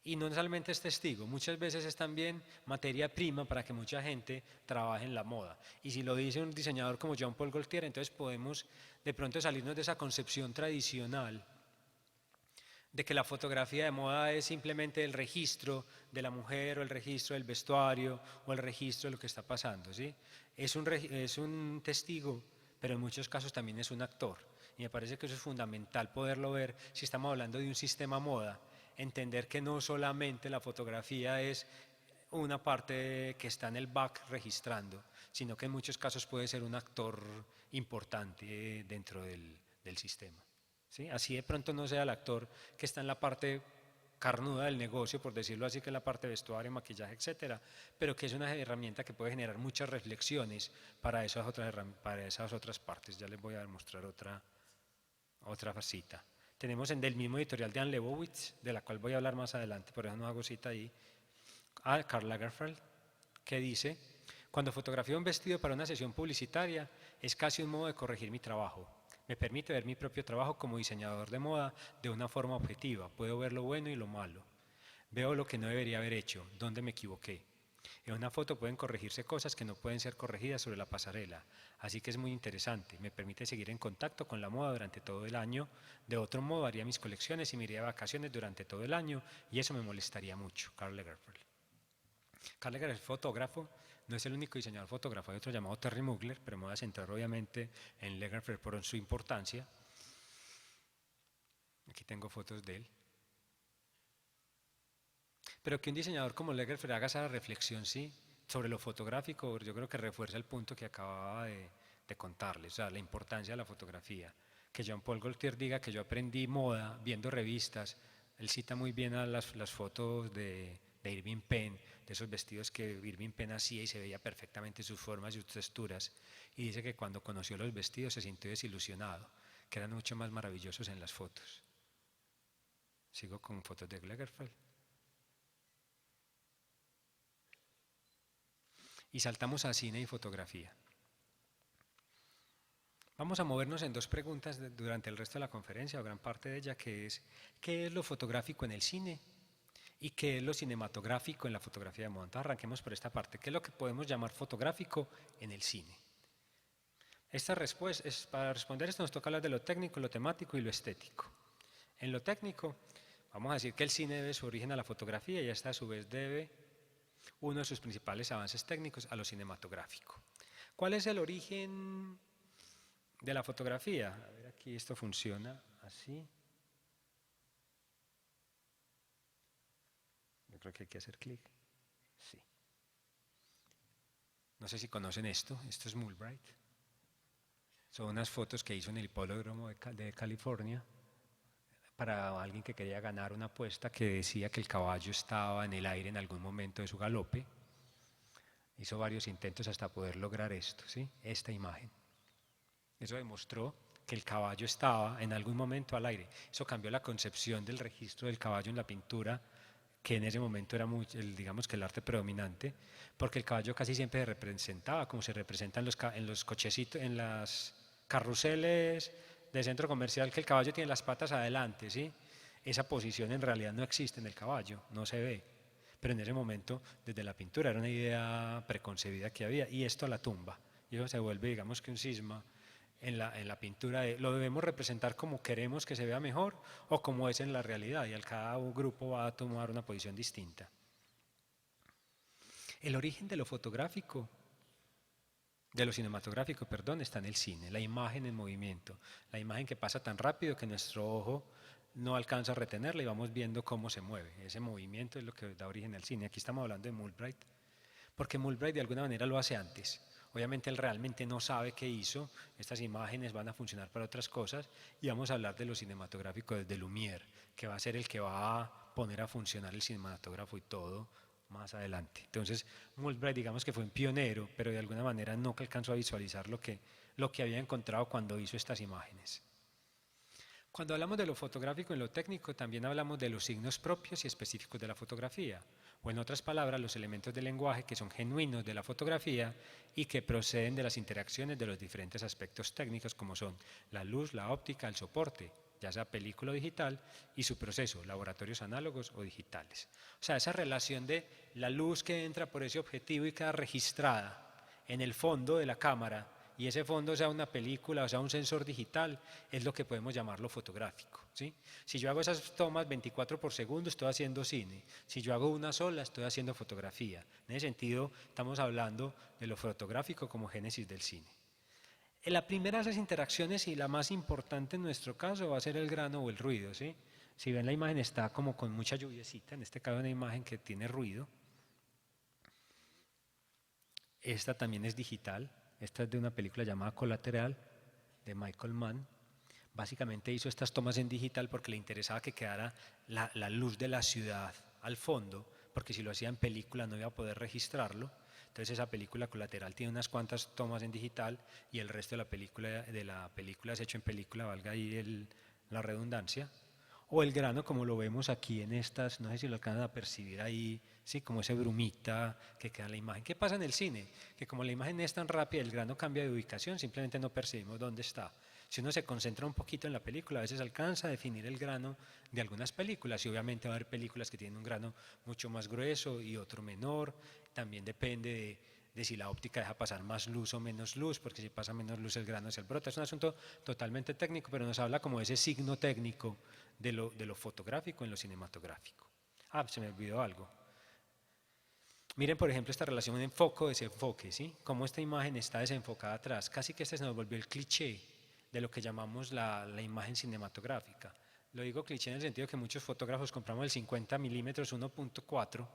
Y no solamente es testigo, muchas veces es también materia prima para que mucha gente trabaje en la moda. Y si lo dice un diseñador como Jean-Paul Gaultier, entonces podemos de pronto salirnos de esa concepción tradicional de que la fotografía de moda es simplemente el registro de la mujer o el registro del vestuario o el registro de lo que está pasando, ¿sí? Es un testigo, pero en muchos casos también es un actor. Y me parece que eso es fundamental poderlo ver si estamos hablando de un sistema moda. Entender que no solamente la fotografía es una parte que está en el back registrando, sino que en muchos casos puede ser un actor importante dentro del sistema. ¿Sí? Así de pronto no sea el actor que está en la parte carnuda del negocio, por decirlo así, que es la parte de vestuario, maquillaje, etcétera, pero que es una herramienta que puede generar muchas reflexiones para esas otras partes. Ya les voy a mostrar otra cita. Tenemos del mismo editorial de Anne Leibovitz, de la cual voy a hablar más adelante, por eso no hago cita ahí, a Karl Lagerfeld, que dice: cuando fotografío un vestido para una sesión publicitaria, es casi un modo de corregir mi trabajo. Me permite ver mi propio trabajo como diseñador de moda de una forma objetiva. Puedo ver lo bueno y lo malo. Veo lo que no debería haber hecho, dónde me equivoqué. En una foto pueden corregirse cosas que no pueden ser corregidas sobre la pasarela, así que es muy interesante. Me permite seguir en contacto con la moda durante todo el año. De otro modo, haría mis colecciones y me iría de vacaciones durante todo el año y eso me molestaría mucho. Karl Lagerfeld. Karl Lagerfeld es fotógrafo, no es el único diseñador fotógrafo, hay otro llamado Terry Mugler, pero me voy a centrar obviamente en Lagerfeld por su importancia. Aquí tengo fotos de él. Pero que un diseñador como Lagerfeld haga esa reflexión, sí, sobre lo fotográfico, yo creo que refuerza el punto que acababa de contarles, o sea, la importancia de la fotografía. Que Jean-Paul Gaultier diga que yo aprendí moda viendo revistas, él cita muy bien a las fotos de Irving Penn, de esos vestidos que Irving Penn hacía y se veía perfectamente sus formas y sus texturas, y dice que cuando conoció los vestidos se sintió desilusionado, que eran mucho más maravillosos en las fotos. Sigo con fotos de Lagerfeld. Y saltamos a cine y fotografía. Vamos a movernos en dos preguntas durante el resto de la conferencia, o gran parte de ella, que es: ¿qué es lo fotográfico en el cine? ¿Y qué es lo cinematográfico en la fotografía de moda? Entonces arranquemos por esta parte. ¿Qué es lo que podemos llamar fotográfico en el cine? Para responder esto nos toca hablar de lo técnico, lo temático y lo estético. En lo técnico, vamos a decir que el cine debe su origen a la fotografía y esta a su vez debe uno de sus principales avances técnicos a lo cinematográfico. ¿Cuál es el origen de la fotografía? A ver, aquí esto funciona así. Yo creo que hay que hacer clic. Sí. No sé si conocen esto. Esto es Mulbright. Son unas fotos que hizo en el hipódromo de California para alguien que quería ganar una apuesta que decía que el caballo estaba en el aire en algún momento de su galope. Hizo varios intentos hasta poder lograr esto, ¿sí? Esta imagen. Eso demostró que el caballo estaba en algún momento al aire. Eso cambió la concepción del registro del caballo en la pintura, que en ese momento era digamos que el arte predominante, porque el caballo casi siempre se representaba como se representa en los cochecitos, en las carruseles de centro comercial, que el caballo tiene las patas adelante, ¿sí? Esa posición en realidad no existe en el caballo, no se ve. Pero en ese momento, desde la pintura, era una idea preconcebida que había, y esto la tumba. Y eso se vuelve, digamos que un cisma en la pintura. Lo debemos representar como queremos que se vea mejor o como es en la realidad, y cada grupo va a tomar una posición distinta. El origen de lo fotográfico, de lo cinematográfico, perdón, está en el cine, la imagen en movimiento, la imagen que pasa tan rápido que nuestro ojo no alcanza a retenerla y vamos viendo cómo se mueve. Ese movimiento es lo que da origen al cine. Aquí estamos hablando de Mulbright, porque Mulbright de alguna manera lo hace antes. Obviamente él realmente no sabe qué hizo, estas imágenes van a funcionar para otras cosas, y vamos a hablar de lo cinematográfico desde Lumière, que va a ser el que va a poner a funcionar el cinematógrafo y todo más adelante. Entonces Mulbright, digamos que fue un pionero, pero de alguna manera nunca alcanzó a visualizar lo que había encontrado cuando hizo estas imágenes. Cuando hablamos de lo fotográfico en lo técnico, también hablamos de los signos propios y específicos de la fotografía, o en otras palabras, los elementos del lenguaje que son genuinos de la fotografía y que proceden de las interacciones de los diferentes aspectos técnicos, como son la luz, la óptica, el soporte, ya sea película o digital, y su proceso, laboratorios análogos o digitales. O sea, esa relación de la luz que entra por ese objetivo y queda registrada en el fondo de la cámara, y ese fondo sea una película o sea un sensor digital, es lo que podemos llamarlo fotográfico, ¿sí? Si yo hago esas tomas 24 por segundo, estoy haciendo cine. Si yo hago una sola, estoy haciendo fotografía. En ese sentido, estamos hablando de lo fotográfico como génesis del cine. En la primera de esas interacciones, y la más importante en nuestro caso, va a ser el grano o el ruido, ¿sí? Si ven, la imagen está como con mucha lluviecita, en este caso una imagen que tiene ruido. Esta también es digital. Esta es de una película llamada Colateral, de Michael Mann. Básicamente hizo estas tomas en digital porque le interesaba que quedara la luz de la ciudad al fondo, porque si lo hacía en película no iba a poder registrarlo. Entonces esa película Colateral tiene unas cuantas tomas en digital y el resto de la película es hecho en película, valga ahí la redundancia. O el grano, como lo vemos aquí en estas, no sé si lo alcanzan a percibir ahí, sí, como ese brumita que queda en la imagen. ¿Qué pasa en el cine? Que como la imagen es tan rápida, el grano cambia de ubicación, simplemente no percibimos dónde está. Si uno se concentra un poquito en la película, a veces alcanza a definir el grano de algunas películas, y obviamente va a haber películas que tienen un grano mucho más grueso y otro menor. También depende de si la óptica deja pasar más luz o menos luz, porque si pasa menos luz el grano se brota. Es un asunto totalmente técnico, pero nos habla como de ese signo técnico de lo fotográfico en lo cinematográfico. Se me olvidó algo. Miren, por ejemplo, esta relación enfoque-desenfoque, ¿sí? Cómo esta imagen está desenfocada atrás. Casi que este se nos volvió el cliché de lo que llamamos la imagen cinematográfica. Lo digo cliché en el sentido que muchos fotógrafos compramos el 50 milímetros 1.4,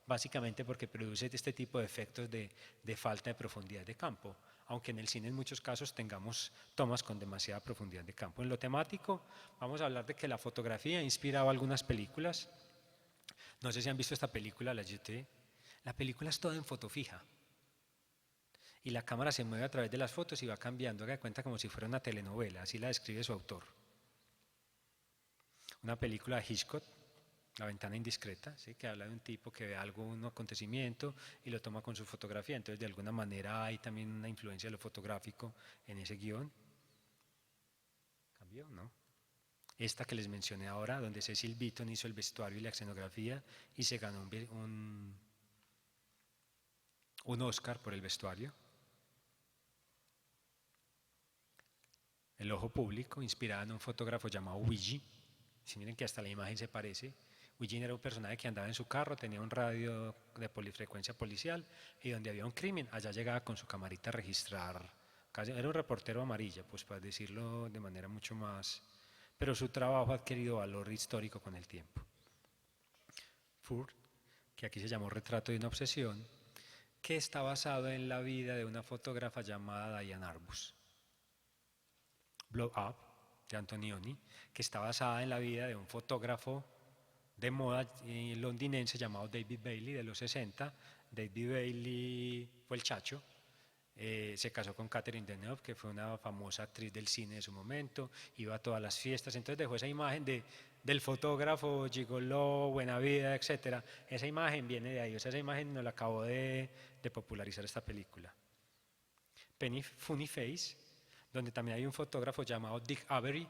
básicamente porque produce este tipo de efectos de falta de profundidad de campo, aunque en el cine en muchos casos tengamos tomas con demasiada profundidad de campo. En lo temático, vamos a hablar de que la fotografía ha inspirado algunas películas. No sé si han visto esta película, La Jetée. La película es toda en foto fija y la cámara se mueve a través de las fotos y va cambiando, haga de cuenta como si fuera una telenovela, así la describe su autor. Una película de Hitchcock, La ventana indiscreta, ¿sí? Que habla de un tipo que ve algún acontecimiento y lo toma con su fotografía. Entonces, de alguna manera hay también una influencia de lo fotográfico en ese guión. ¿Cambió? ¿No? Esta que les mencioné ahora, donde Cecil Beaton hizo el vestuario y la escenografía y se ganó un Oscar por el vestuario. El ojo público, inspirada en un fotógrafo llamado Luigi. Si miren que hasta la imagen se parece. Eugene era un personaje que andaba en su carro, tenía un radio de polifrecuencia policial y donde había un crimen, allá llegaba con su camarita a registrar. Era un reportero amarilla, pues para decirlo de manera mucho más... Pero su trabajo ha adquirido valor histórico con el tiempo. Ford, que aquí se llamó Retrato de una obsesión, que está basado en la vida de una fotógrafa llamada Diane Arbus. Blow Up, de Antonioni, que está basada en la vida de un fotógrafo de moda londinense llamado David Bailey de los 60. David Bailey fue el chacho, se casó con Catherine Deneuve, que fue una famosa actriz del cine de su momento, iba a todas las fiestas, entonces dejó esa imagen del fotógrafo, gigoló, buena vida, etc. Esa imagen viene de ahí, o sea, esa imagen nos la acabó de popularizar esta película. Penny Funny Face, donde también hay un fotógrafo llamado Dick Avery,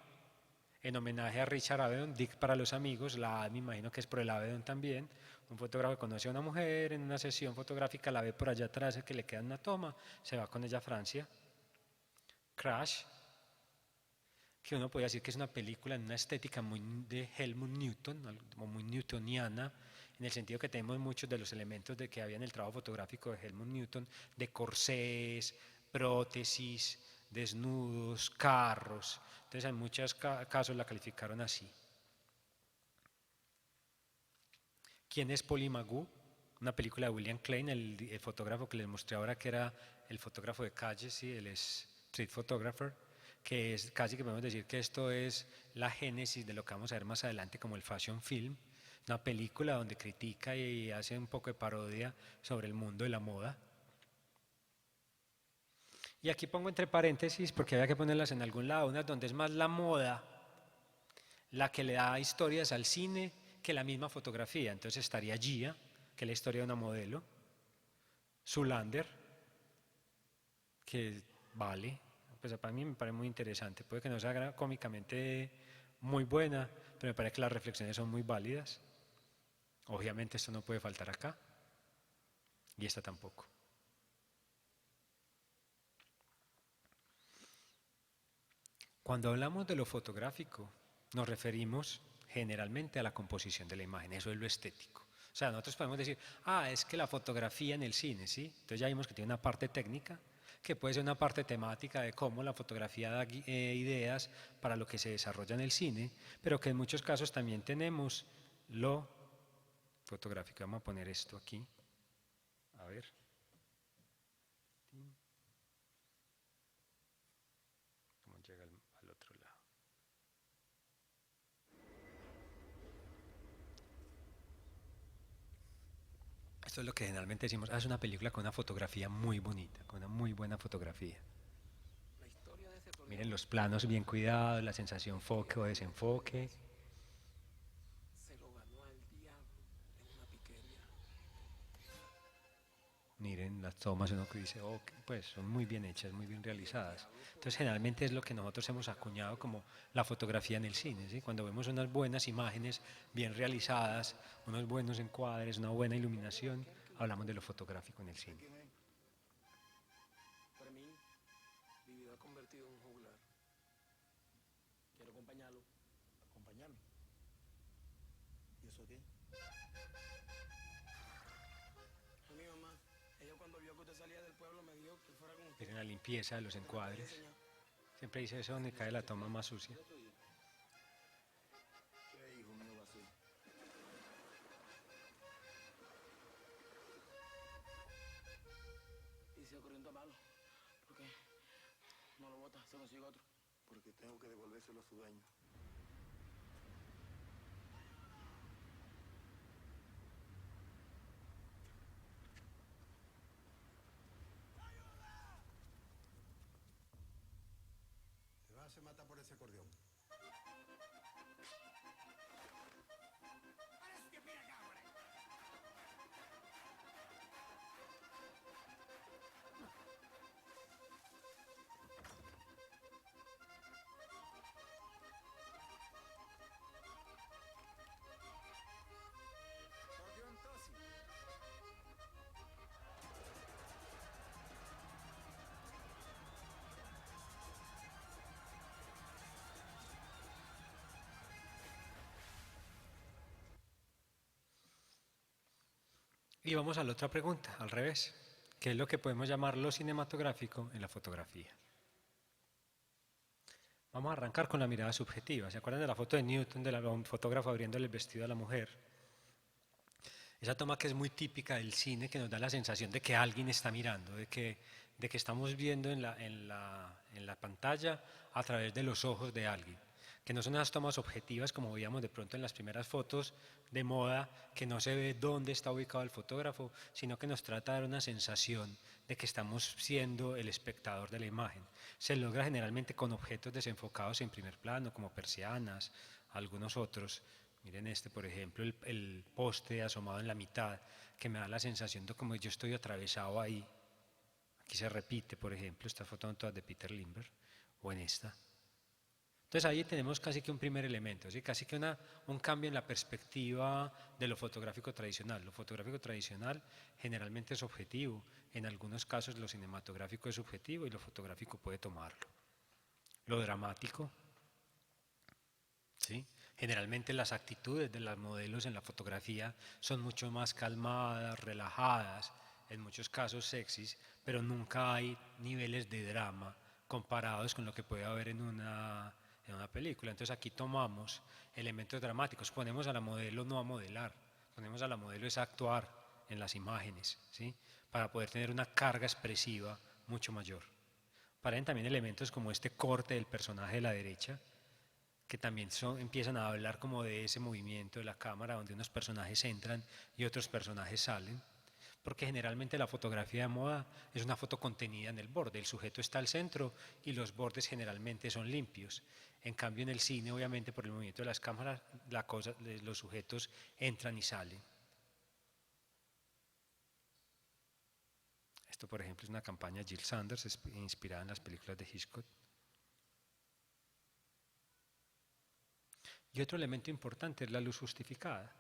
en homenaje a Richard Avedon, Dick para los amigos, la A me imagino que es por el Avedon también, un fotógrafo que conoce a una mujer en una sesión fotográfica, la ve por allá atrás, que le queda una toma, se va con ella a Francia. Crash, que uno podría decir que es una película en una estética muy de Helmut Newton, como muy newtoniana, en el sentido que tenemos muchos de los elementos de que había en el trabajo fotográfico de Helmut Newton, de corsés, prótesis, desnudos, carros. Entonces en muchos casos la calificaron así. ¿Quién es Polly Magoo? Una película de William Klein, el fotógrafo que les mostré ahora, que era el fotógrafo de calles, ¿sí? El street photographer, que es casi que podemos decir que esto es la génesis de lo que vamos a ver más adelante como el fashion film, una película donde critica y hace un poco de parodia sobre el mundo de la moda. Y aquí pongo entre paréntesis, porque había que ponerlas en algún lado, unas donde es más la moda la que le da historias al cine que la misma fotografía. Entonces estaría Gia, que es la historia de una modelo, Zoolander, que vale, pues para mí me parece muy interesante, puede que no sea cómicamente muy buena, pero me parece que las reflexiones son muy válidas. Obviamente esto no puede faltar acá, y esta tampoco. Cuando hablamos de lo fotográfico, nos referimos generalmente a la composición de la imagen, eso es lo estético. O sea, nosotros podemos decir, es que la fotografía en el cine, ¿sí? Entonces ya vimos que tiene una parte técnica, que puede ser una parte temática de cómo la fotografía da ideas para lo que se desarrolla en el cine, pero que en muchos casos también tenemos lo fotográfico. Vamos a poner esto aquí, a ver. ¿Cómo llega al otro lado? Esto es lo que generalmente decimos, es una película con una fotografía muy bonita, con una muy buena fotografía. Miren los planos bien cuidados, la sensación foque o desenfoque. Miren las tomas, uno que dice, pues son muy bien hechas, muy bien realizadas. Entonces generalmente es lo que nosotros hemos acuñado como la fotografía en el cine, ¿sí? Cuando vemos unas buenas imágenes bien realizadas, unos buenos encuadres, una buena iluminación, hablamos de lo fotográfico en el cine. Para mí, mi vida ha convertido en un juglar. Quiero acompañarlo. ¿Acompañarme? ¿Y eso qué? Fue mi mamá. Ella cuando vio que usted salía del pueblo me dijo que fuera con usted. Miren la limpieza de los encuadres. Siempre dice eso donde cae la toma más sucia. ¿Qué hijo mío va a ser? Y se ocurrió un malo. ¿Por qué? No lo bota, se consigue otro. Porque tengo que devolvérselo a su dueño. Se va a hacer matar por ese acordeón. Y vamos a la otra pregunta, al revés. ¿Qué es lo que podemos llamar lo cinematográfico en la fotografía? Vamos a arrancar con la mirada subjetiva. ¿Se acuerdan de la foto de Newton, del fotógrafo abriéndole el vestido a la mujer? Esa toma que es muy típica del cine, que nos da la sensación de que alguien está mirando, de que estamos viendo en la pantalla a través de los ojos de alguien. Que no son unas tomas objetivas como veíamos de pronto en las primeras fotos de moda, que no se ve dónde está ubicado el fotógrafo, sino que nos trata de dar una sensación de que estamos siendo el espectador de la imagen. Se logra generalmente con objetos desenfocados en primer plano, como persianas, algunos otros. Miren este, por ejemplo, el poste asomado en la mitad, que me da la sensación de como yo estoy atravesado ahí. Aquí se repite, por ejemplo, esta foto todas de Peter Lindbergh, o en esta. Entonces ahí tenemos casi que un primer elemento, ¿sí? Casi que un cambio en la perspectiva de lo fotográfico tradicional. Lo fotográfico tradicional generalmente es objetivo, en algunos casos lo cinematográfico es subjetivo y lo fotográfico puede tomarlo. Lo dramático, ¿sí? Generalmente las actitudes de las modelos en la fotografía son mucho más calmadas, relajadas, en muchos casos sexys, pero nunca hay niveles de drama comparados con lo que puede haber en una película. Entonces aquí tomamos elementos dramáticos, ponemos a la modelo no a modelar, ponemos a la modelo es a actuar en las imágenes, ¿sí? Para poder tener una carga expresiva mucho mayor. Aparecen también elementos como este corte del personaje de la derecha, que también empiezan a hablar como de ese movimiento de la cámara donde unos personajes entran y otros personajes salen, porque generalmente la fotografía de moda es una foto contenida en el borde, el sujeto está al centro y los bordes generalmente son limpios. En cambio en el cine, obviamente por el movimiento de las cámaras, los sujetos entran y salen. Esto, por ejemplo, es una campaña de Jill Sanders inspirada en las películas de Hitchcock. Y otro elemento importante es la luz justificada.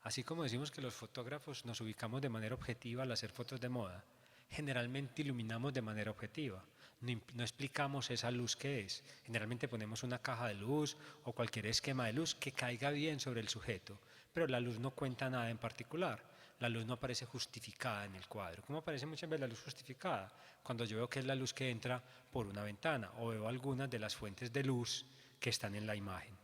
Así como decimos que los fotógrafos nos ubicamos de manera objetiva al hacer fotos de moda, generalmente iluminamos de manera objetiva. No explicamos esa luz que es. Generalmente ponemos una caja de luz o cualquier esquema de luz que caiga bien sobre el sujeto, pero la luz no cuenta nada en particular. La luz no aparece justificada en el cuadro. ¿Cómo aparece muchas veces la luz justificada? Cuando yo veo que es la luz que entra por una ventana o veo algunas de las fuentes de luz que están en la imagen.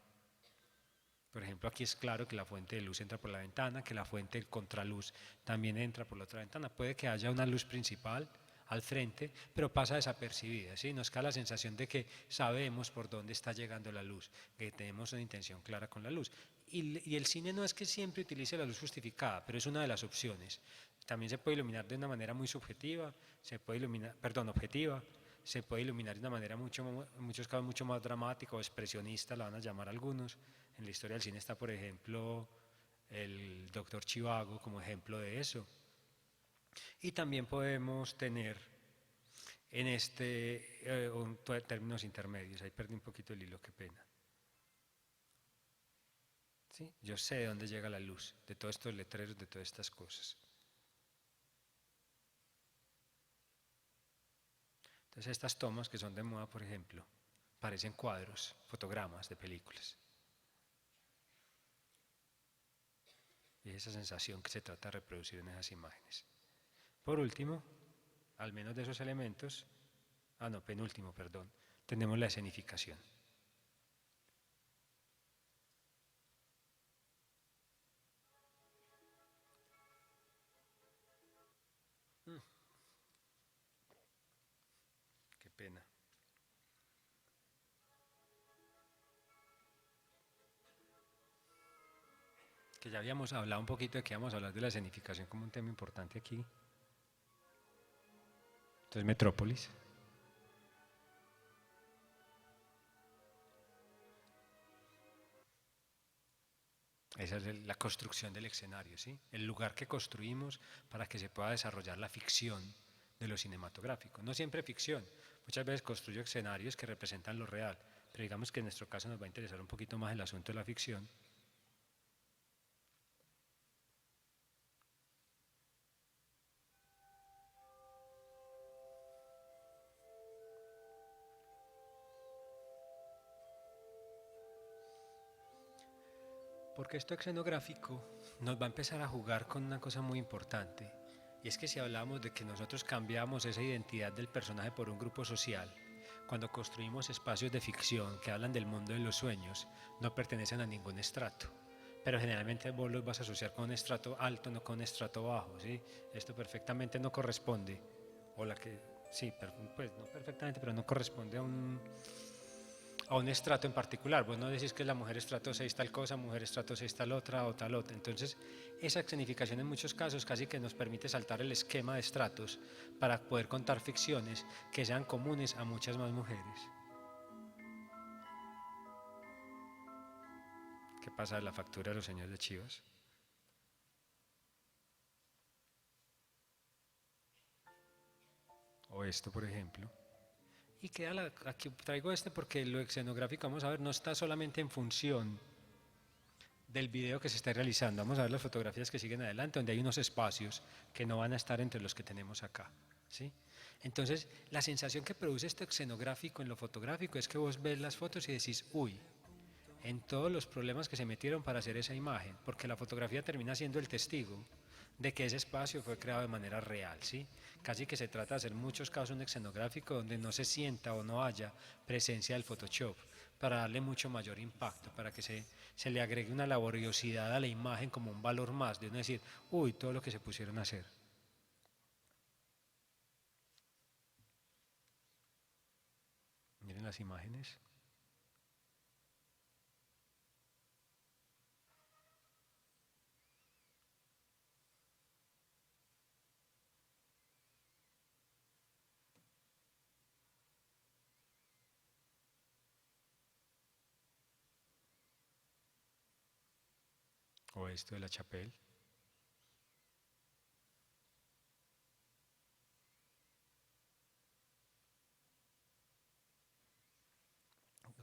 Por ejemplo, aquí es claro que la fuente de luz entra por la ventana, que la fuente de contraluz también entra por la otra ventana. Puede que haya una luz principal al frente, pero pasa desapercibida, ¿sí? Nos queda la sensación de que sabemos por dónde está llegando la luz, que tenemos una intención clara con la luz. Y el cine no es que siempre utilice la luz justificada, pero es una de las opciones. También se puede iluminar de una manera muy subjetiva, objetiva, se puede iluminar de una manera en muchos casos mucho más dramática o expresionista, la van a llamar algunos. En la historia del cine está, por ejemplo, el Dr. Zhivago como ejemplo de eso. Y también podemos tener en términos intermedios. Ahí perdí un poquito el hilo, qué pena. ¿Sí? Yo sé de dónde llega la luz, de todos estos letreros, de todas estas cosas. Entonces estas tomas que son de moda, por ejemplo, parecen cuadros, fotogramas de películas. Y es esa sensación que se trata de reproducir en esas imágenes. Por último, al menos de esos elementos, penúltimo, perdón, tenemos la escenificación. Qué pena. Que ya habíamos hablado un poquito de que íbamos a hablar de la escenificación como un tema importante aquí. Entonces, Metrópolis. Esa es la construcción del escenario, ¿sí? El lugar que construimos para que se pueda desarrollar la ficción de lo cinematográfico. No siempre ficción, muchas veces construyo escenarios que representan lo real, pero digamos que en nuestro caso nos va a interesar un poquito más el asunto de la ficción. Porque esto escenográfico nos va a empezar a jugar con una cosa muy importante. Y es que si hablamos de que nosotros cambiamos esa identidad del personaje por un grupo social, cuando construimos espacios de ficción que hablan del mundo de los sueños, no pertenecen a ningún estrato. Pero generalmente vos los vas a asociar con un estrato alto, no con un estrato bajo, ¿sí? Esto perfectamente no corresponde, o la que, sí, pues no perfectamente, pero no corresponde a un estrato en particular. Vos no decís que la mujer estrato 6 tal cosa, mujer estrato 6 tal otra o tal otra. Entonces, esa escenificación en muchos casos casi que nos permite saltar el esquema de estratos para poder contar ficciones que sean comunes a muchas más mujeres. ¿Qué pasa de la factura de los señores de Chivas? O esto, por ejemplo. Y queda aquí traigo porque lo escenográfico, vamos a ver, no está solamente en función del video que se está realizando. Vamos a ver las fotografías que siguen adelante, donde hay unos espacios que no van a estar entre los que tenemos acá, ¿sí? Entonces, la sensación que produce esto escenográfico en lo fotográfico es que vos ves las fotos y decís, uy, en todos los problemas que se metieron para hacer esa imagen, porque la fotografía termina siendo el testigo de que ese espacio fue creado de manera real, ¿sí? Casi que se trata de hacer en muchos casos un escenográfico donde no se sienta o no haya presencia del Photoshop, para darle mucho mayor impacto, para que se le agregue una laboriosidad a la imagen como un valor más, de no decir, uy, todo lo que se pusieron a hacer. Miren las imágenes. O esto de la Chapelle.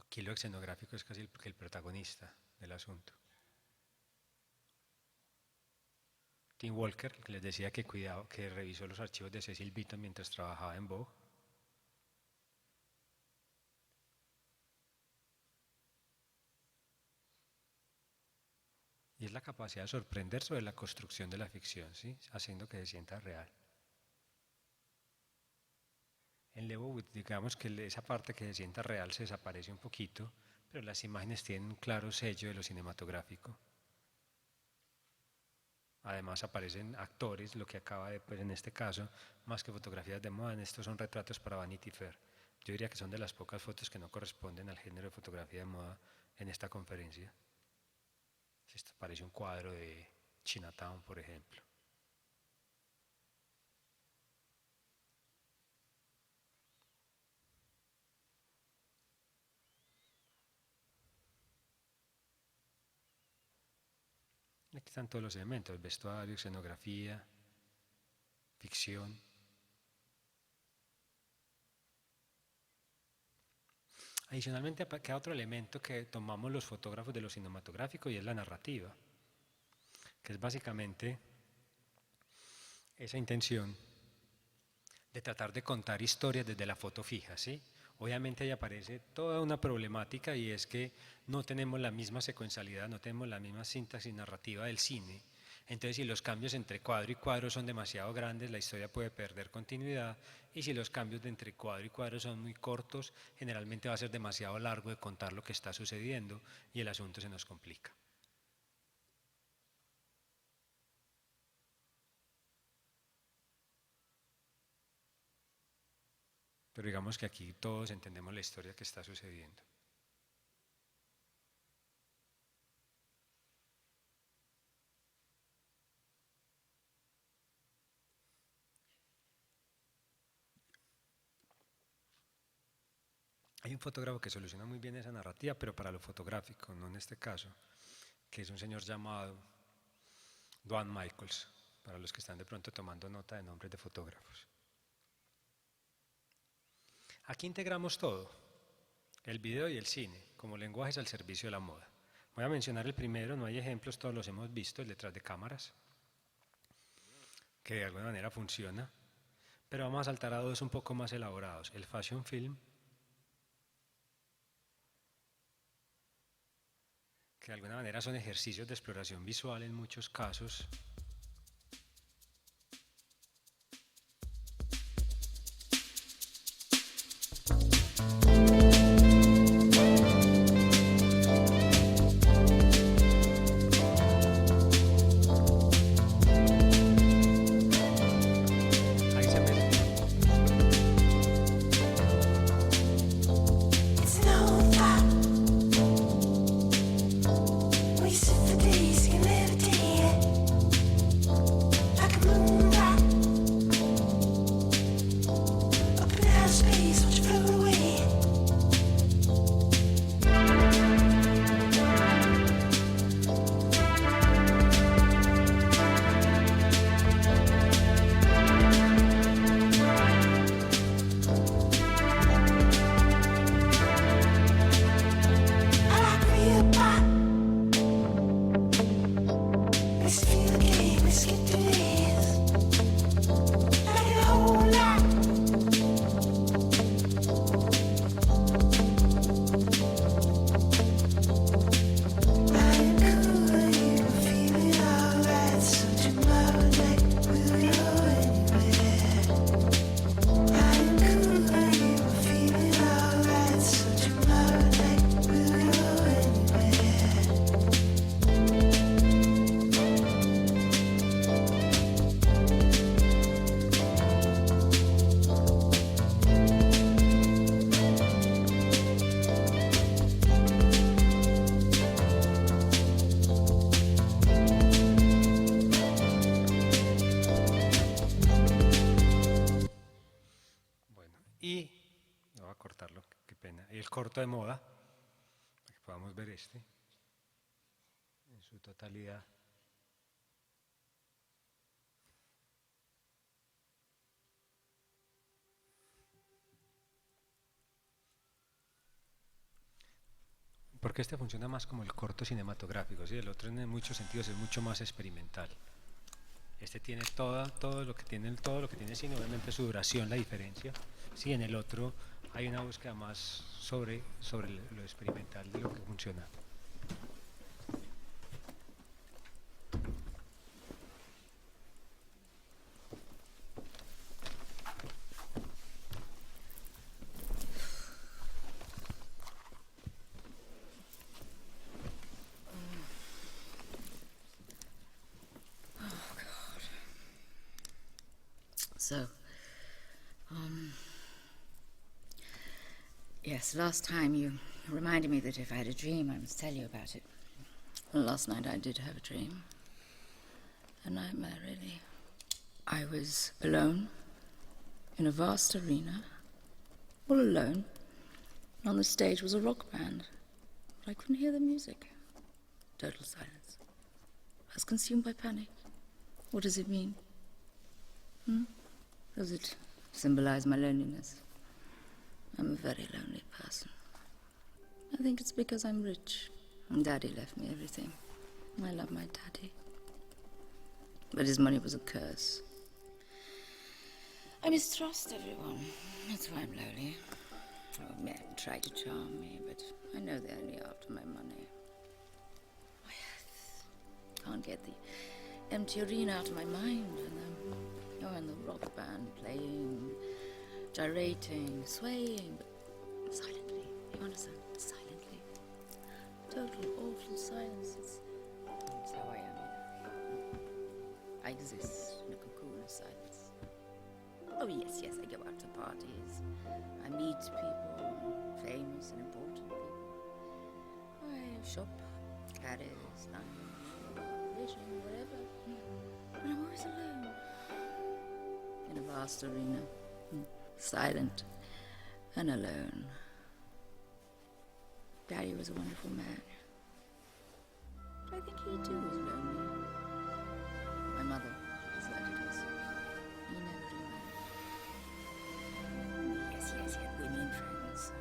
Aquí lo escenográfico es casi el protagonista del asunto. Tim Walker, que les decía que cuidado, que revisó los archivos de Cecil Beaton mientras trabajaba en Vogue. Y es la capacidad de sorprender sobre la construcción de la ficción, ¿sí? Haciendo que se sienta real. En Leibowitz, digamos que esa parte que se sienta real se desaparece un poquito, pero las imágenes tienen un claro sello de lo cinematográfico. Además aparecen actores, lo que acaba de, pues en este caso, más que fotografías de moda, en estos son retratos para Vanity Fair. Yo diría que son de las pocas fotos que no corresponden al género de fotografía de moda en esta conferencia. Esto parece un cuadro de Chinatown, por ejemplo. Aquí están todos los elementos, vestuario, escenografía, ficción. Adicionalmente queda otro elemento que tomamos los fotógrafos de lo cinematográfico y es la narrativa, que es básicamente esa intención de tratar de contar historias desde la foto fija, ¿sí? Obviamente ahí aparece toda una problemática y es que no tenemos la misma secuencialidad, no tenemos la misma sintaxis narrativa del cine. Entonces, si los cambios entre cuadro y cuadro son demasiado grandes, la historia puede perder continuidad, y si los cambios de entre cuadro y cuadro son muy cortos, generalmente va a ser demasiado largo de contar lo que está sucediendo y el asunto se nos complica. Pero digamos que aquí todos entendemos la historia que está sucediendo. Hay un fotógrafo que soluciona muy bien esa narrativa, pero para lo fotográfico, no en este caso, que es un señor llamado Duane Michaels, para los que están de pronto tomando nota de nombres de fotógrafos. Aquí integramos todo, el video y el cine, como lenguajes al servicio de la moda. Voy a mencionar el primero, no hay ejemplos, todos los hemos visto, el detrás de cámaras, que de alguna manera funciona, pero vamos a saltar a dos un poco más elaborados, el fashion film, que porque de alguna manera son ejercicios de exploración visual en muchos casos. Ahí se ve. It's no thought. We sit for days and levitate like a moonlight. Up in outer space, watch it float away. I like real pop. Let's feel the game, let's get to this. Like a whole lot. I could you feel it alright. So tomorrow night we'll go anywhere. I could you feel it alright. So tomorrow night we'll go anywhere. Bueno, y no voy a cortarlo, qué pena. Y el corto de moda, para que podamos ver este en su totalidad. Porque este funciona más como el corto cinematográfico, ¿sí? El otro en muchos sentidos es mucho más experimental. Este tiene todo lo que tiene todo lo que tiene cine, obviamente su duración, la diferencia. Sí, en el otro hay una búsqueda más sobre lo experimental de lo que funciona. So, yes, last time you reminded me that if I had a dream, I must tell you about it. Well, last night I did have a dream. A nightmare, really. I was alone in a vast arena, all alone. And on the stage was a rock band, but I couldn't hear the music. Total silence. I was consumed by panic. What does it mean? Does it symbolize my loneliness? I'm a very lonely person. I think it's because I'm rich. And Daddy left me everything. I love my daddy. But his money was a curse. I mistrust everyone. That's why I'm lonely. Oh, men try to charm me, but I know they're only after my money. I can't get the empty arena out of my mind. And the rock band playing, gyrating, swaying, but silently. You understand? Silently. Total awful silence. It's how I am. I exist in a cocoon of silence. Oh yes, I go out to parties. I meet people, famous and important people. I shop, Paris, London, Beijing, whatever. But I'm always alone. In a vast arena, silent and alone. Daddy was a wonderful man. But I think he too was lonely. My mother was like it was. He never remarried. Yes, he had women friends.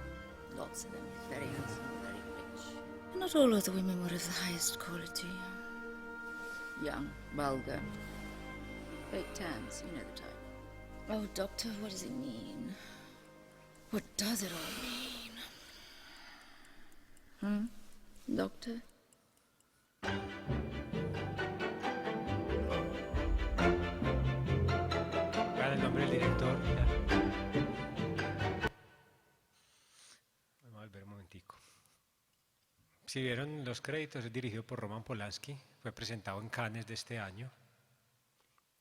Lots of them, very handsome, very rich. And not all of the women were of the highest quality. Young, vulgar, fake tans, you know the type. Oh, Doctor, what does it mean? What does it all mean? Doctor? Vean el nombre del director. Ya. Vamos a ver un momentico. Si vieron los créditos, es dirigido por Roman Polanski, fue presentado en Cannes de este año.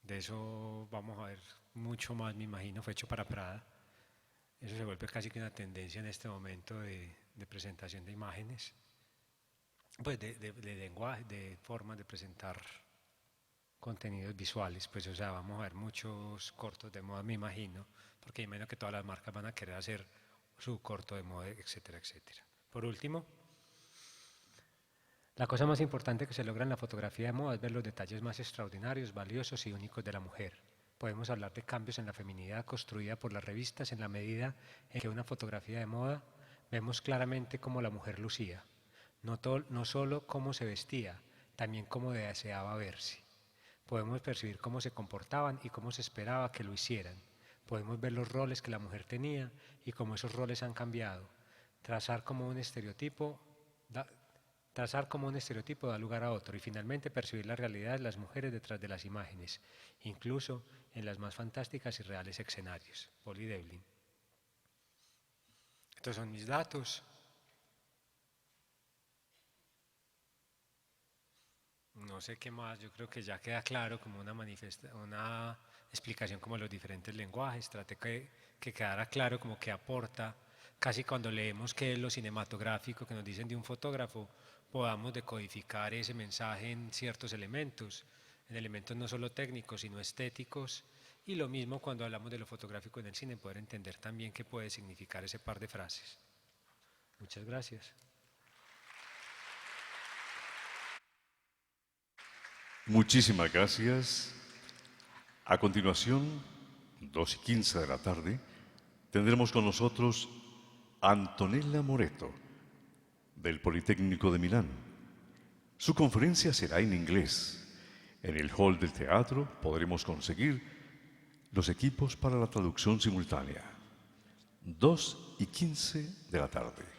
De eso vamos a ver mucho más, me imagino, fue hecho para Prada. Eso se vuelve casi que una tendencia en este momento de presentación de imágenes, pues de lenguaje, de formas de presentar contenidos visuales. Pues o sea, vamos a ver muchos cortos de moda, me imagino, porque imagino que todas las marcas van a querer hacer su corto de moda, etcétera, etcétera. Por último, la cosa más importante que se logra en la fotografía de moda es ver los detalles más extraordinarios, valiosos y únicos de la mujer. Podemos hablar de cambios en la feminidad construida por las revistas en la medida en que una fotografía de moda vemos claramente cómo la mujer lucía, no solo cómo se vestía, también cómo deseaba verse. Podemos percibir cómo se comportaban y cómo se esperaba que lo hicieran. Podemos ver los roles que la mujer tenía y cómo esos roles han cambiado. Trazar como un estereotipo da lugar a otro y finalmente percibir la realidad de las mujeres detrás de las imágenes, incluso en las más fantásticas y reales escenarios. Polly Devlin. Estos son mis datos. No sé qué más, yo creo que ya queda claro como una explicación como los diferentes lenguajes. Traté que quedara claro como que aporta, casi cuando leemos qué es lo cinematográfico que nos dicen de un fotógrafo, podamos decodificar ese mensaje en ciertos elementos, en elementos no solo técnicos, sino estéticos, y lo mismo cuando hablamos de lo fotográfico en el cine, poder entender también qué puede significar ese par de frases. Muchas gracias. Muchísimas gracias. A continuación, 2:15 de la tarde, tendremos con nosotros a Antonella Moreto, del Politécnico de Milán. Su conferencia será en inglés. En el hall del teatro podremos conseguir los equipos para la traducción simultánea. 2:15 de la tarde.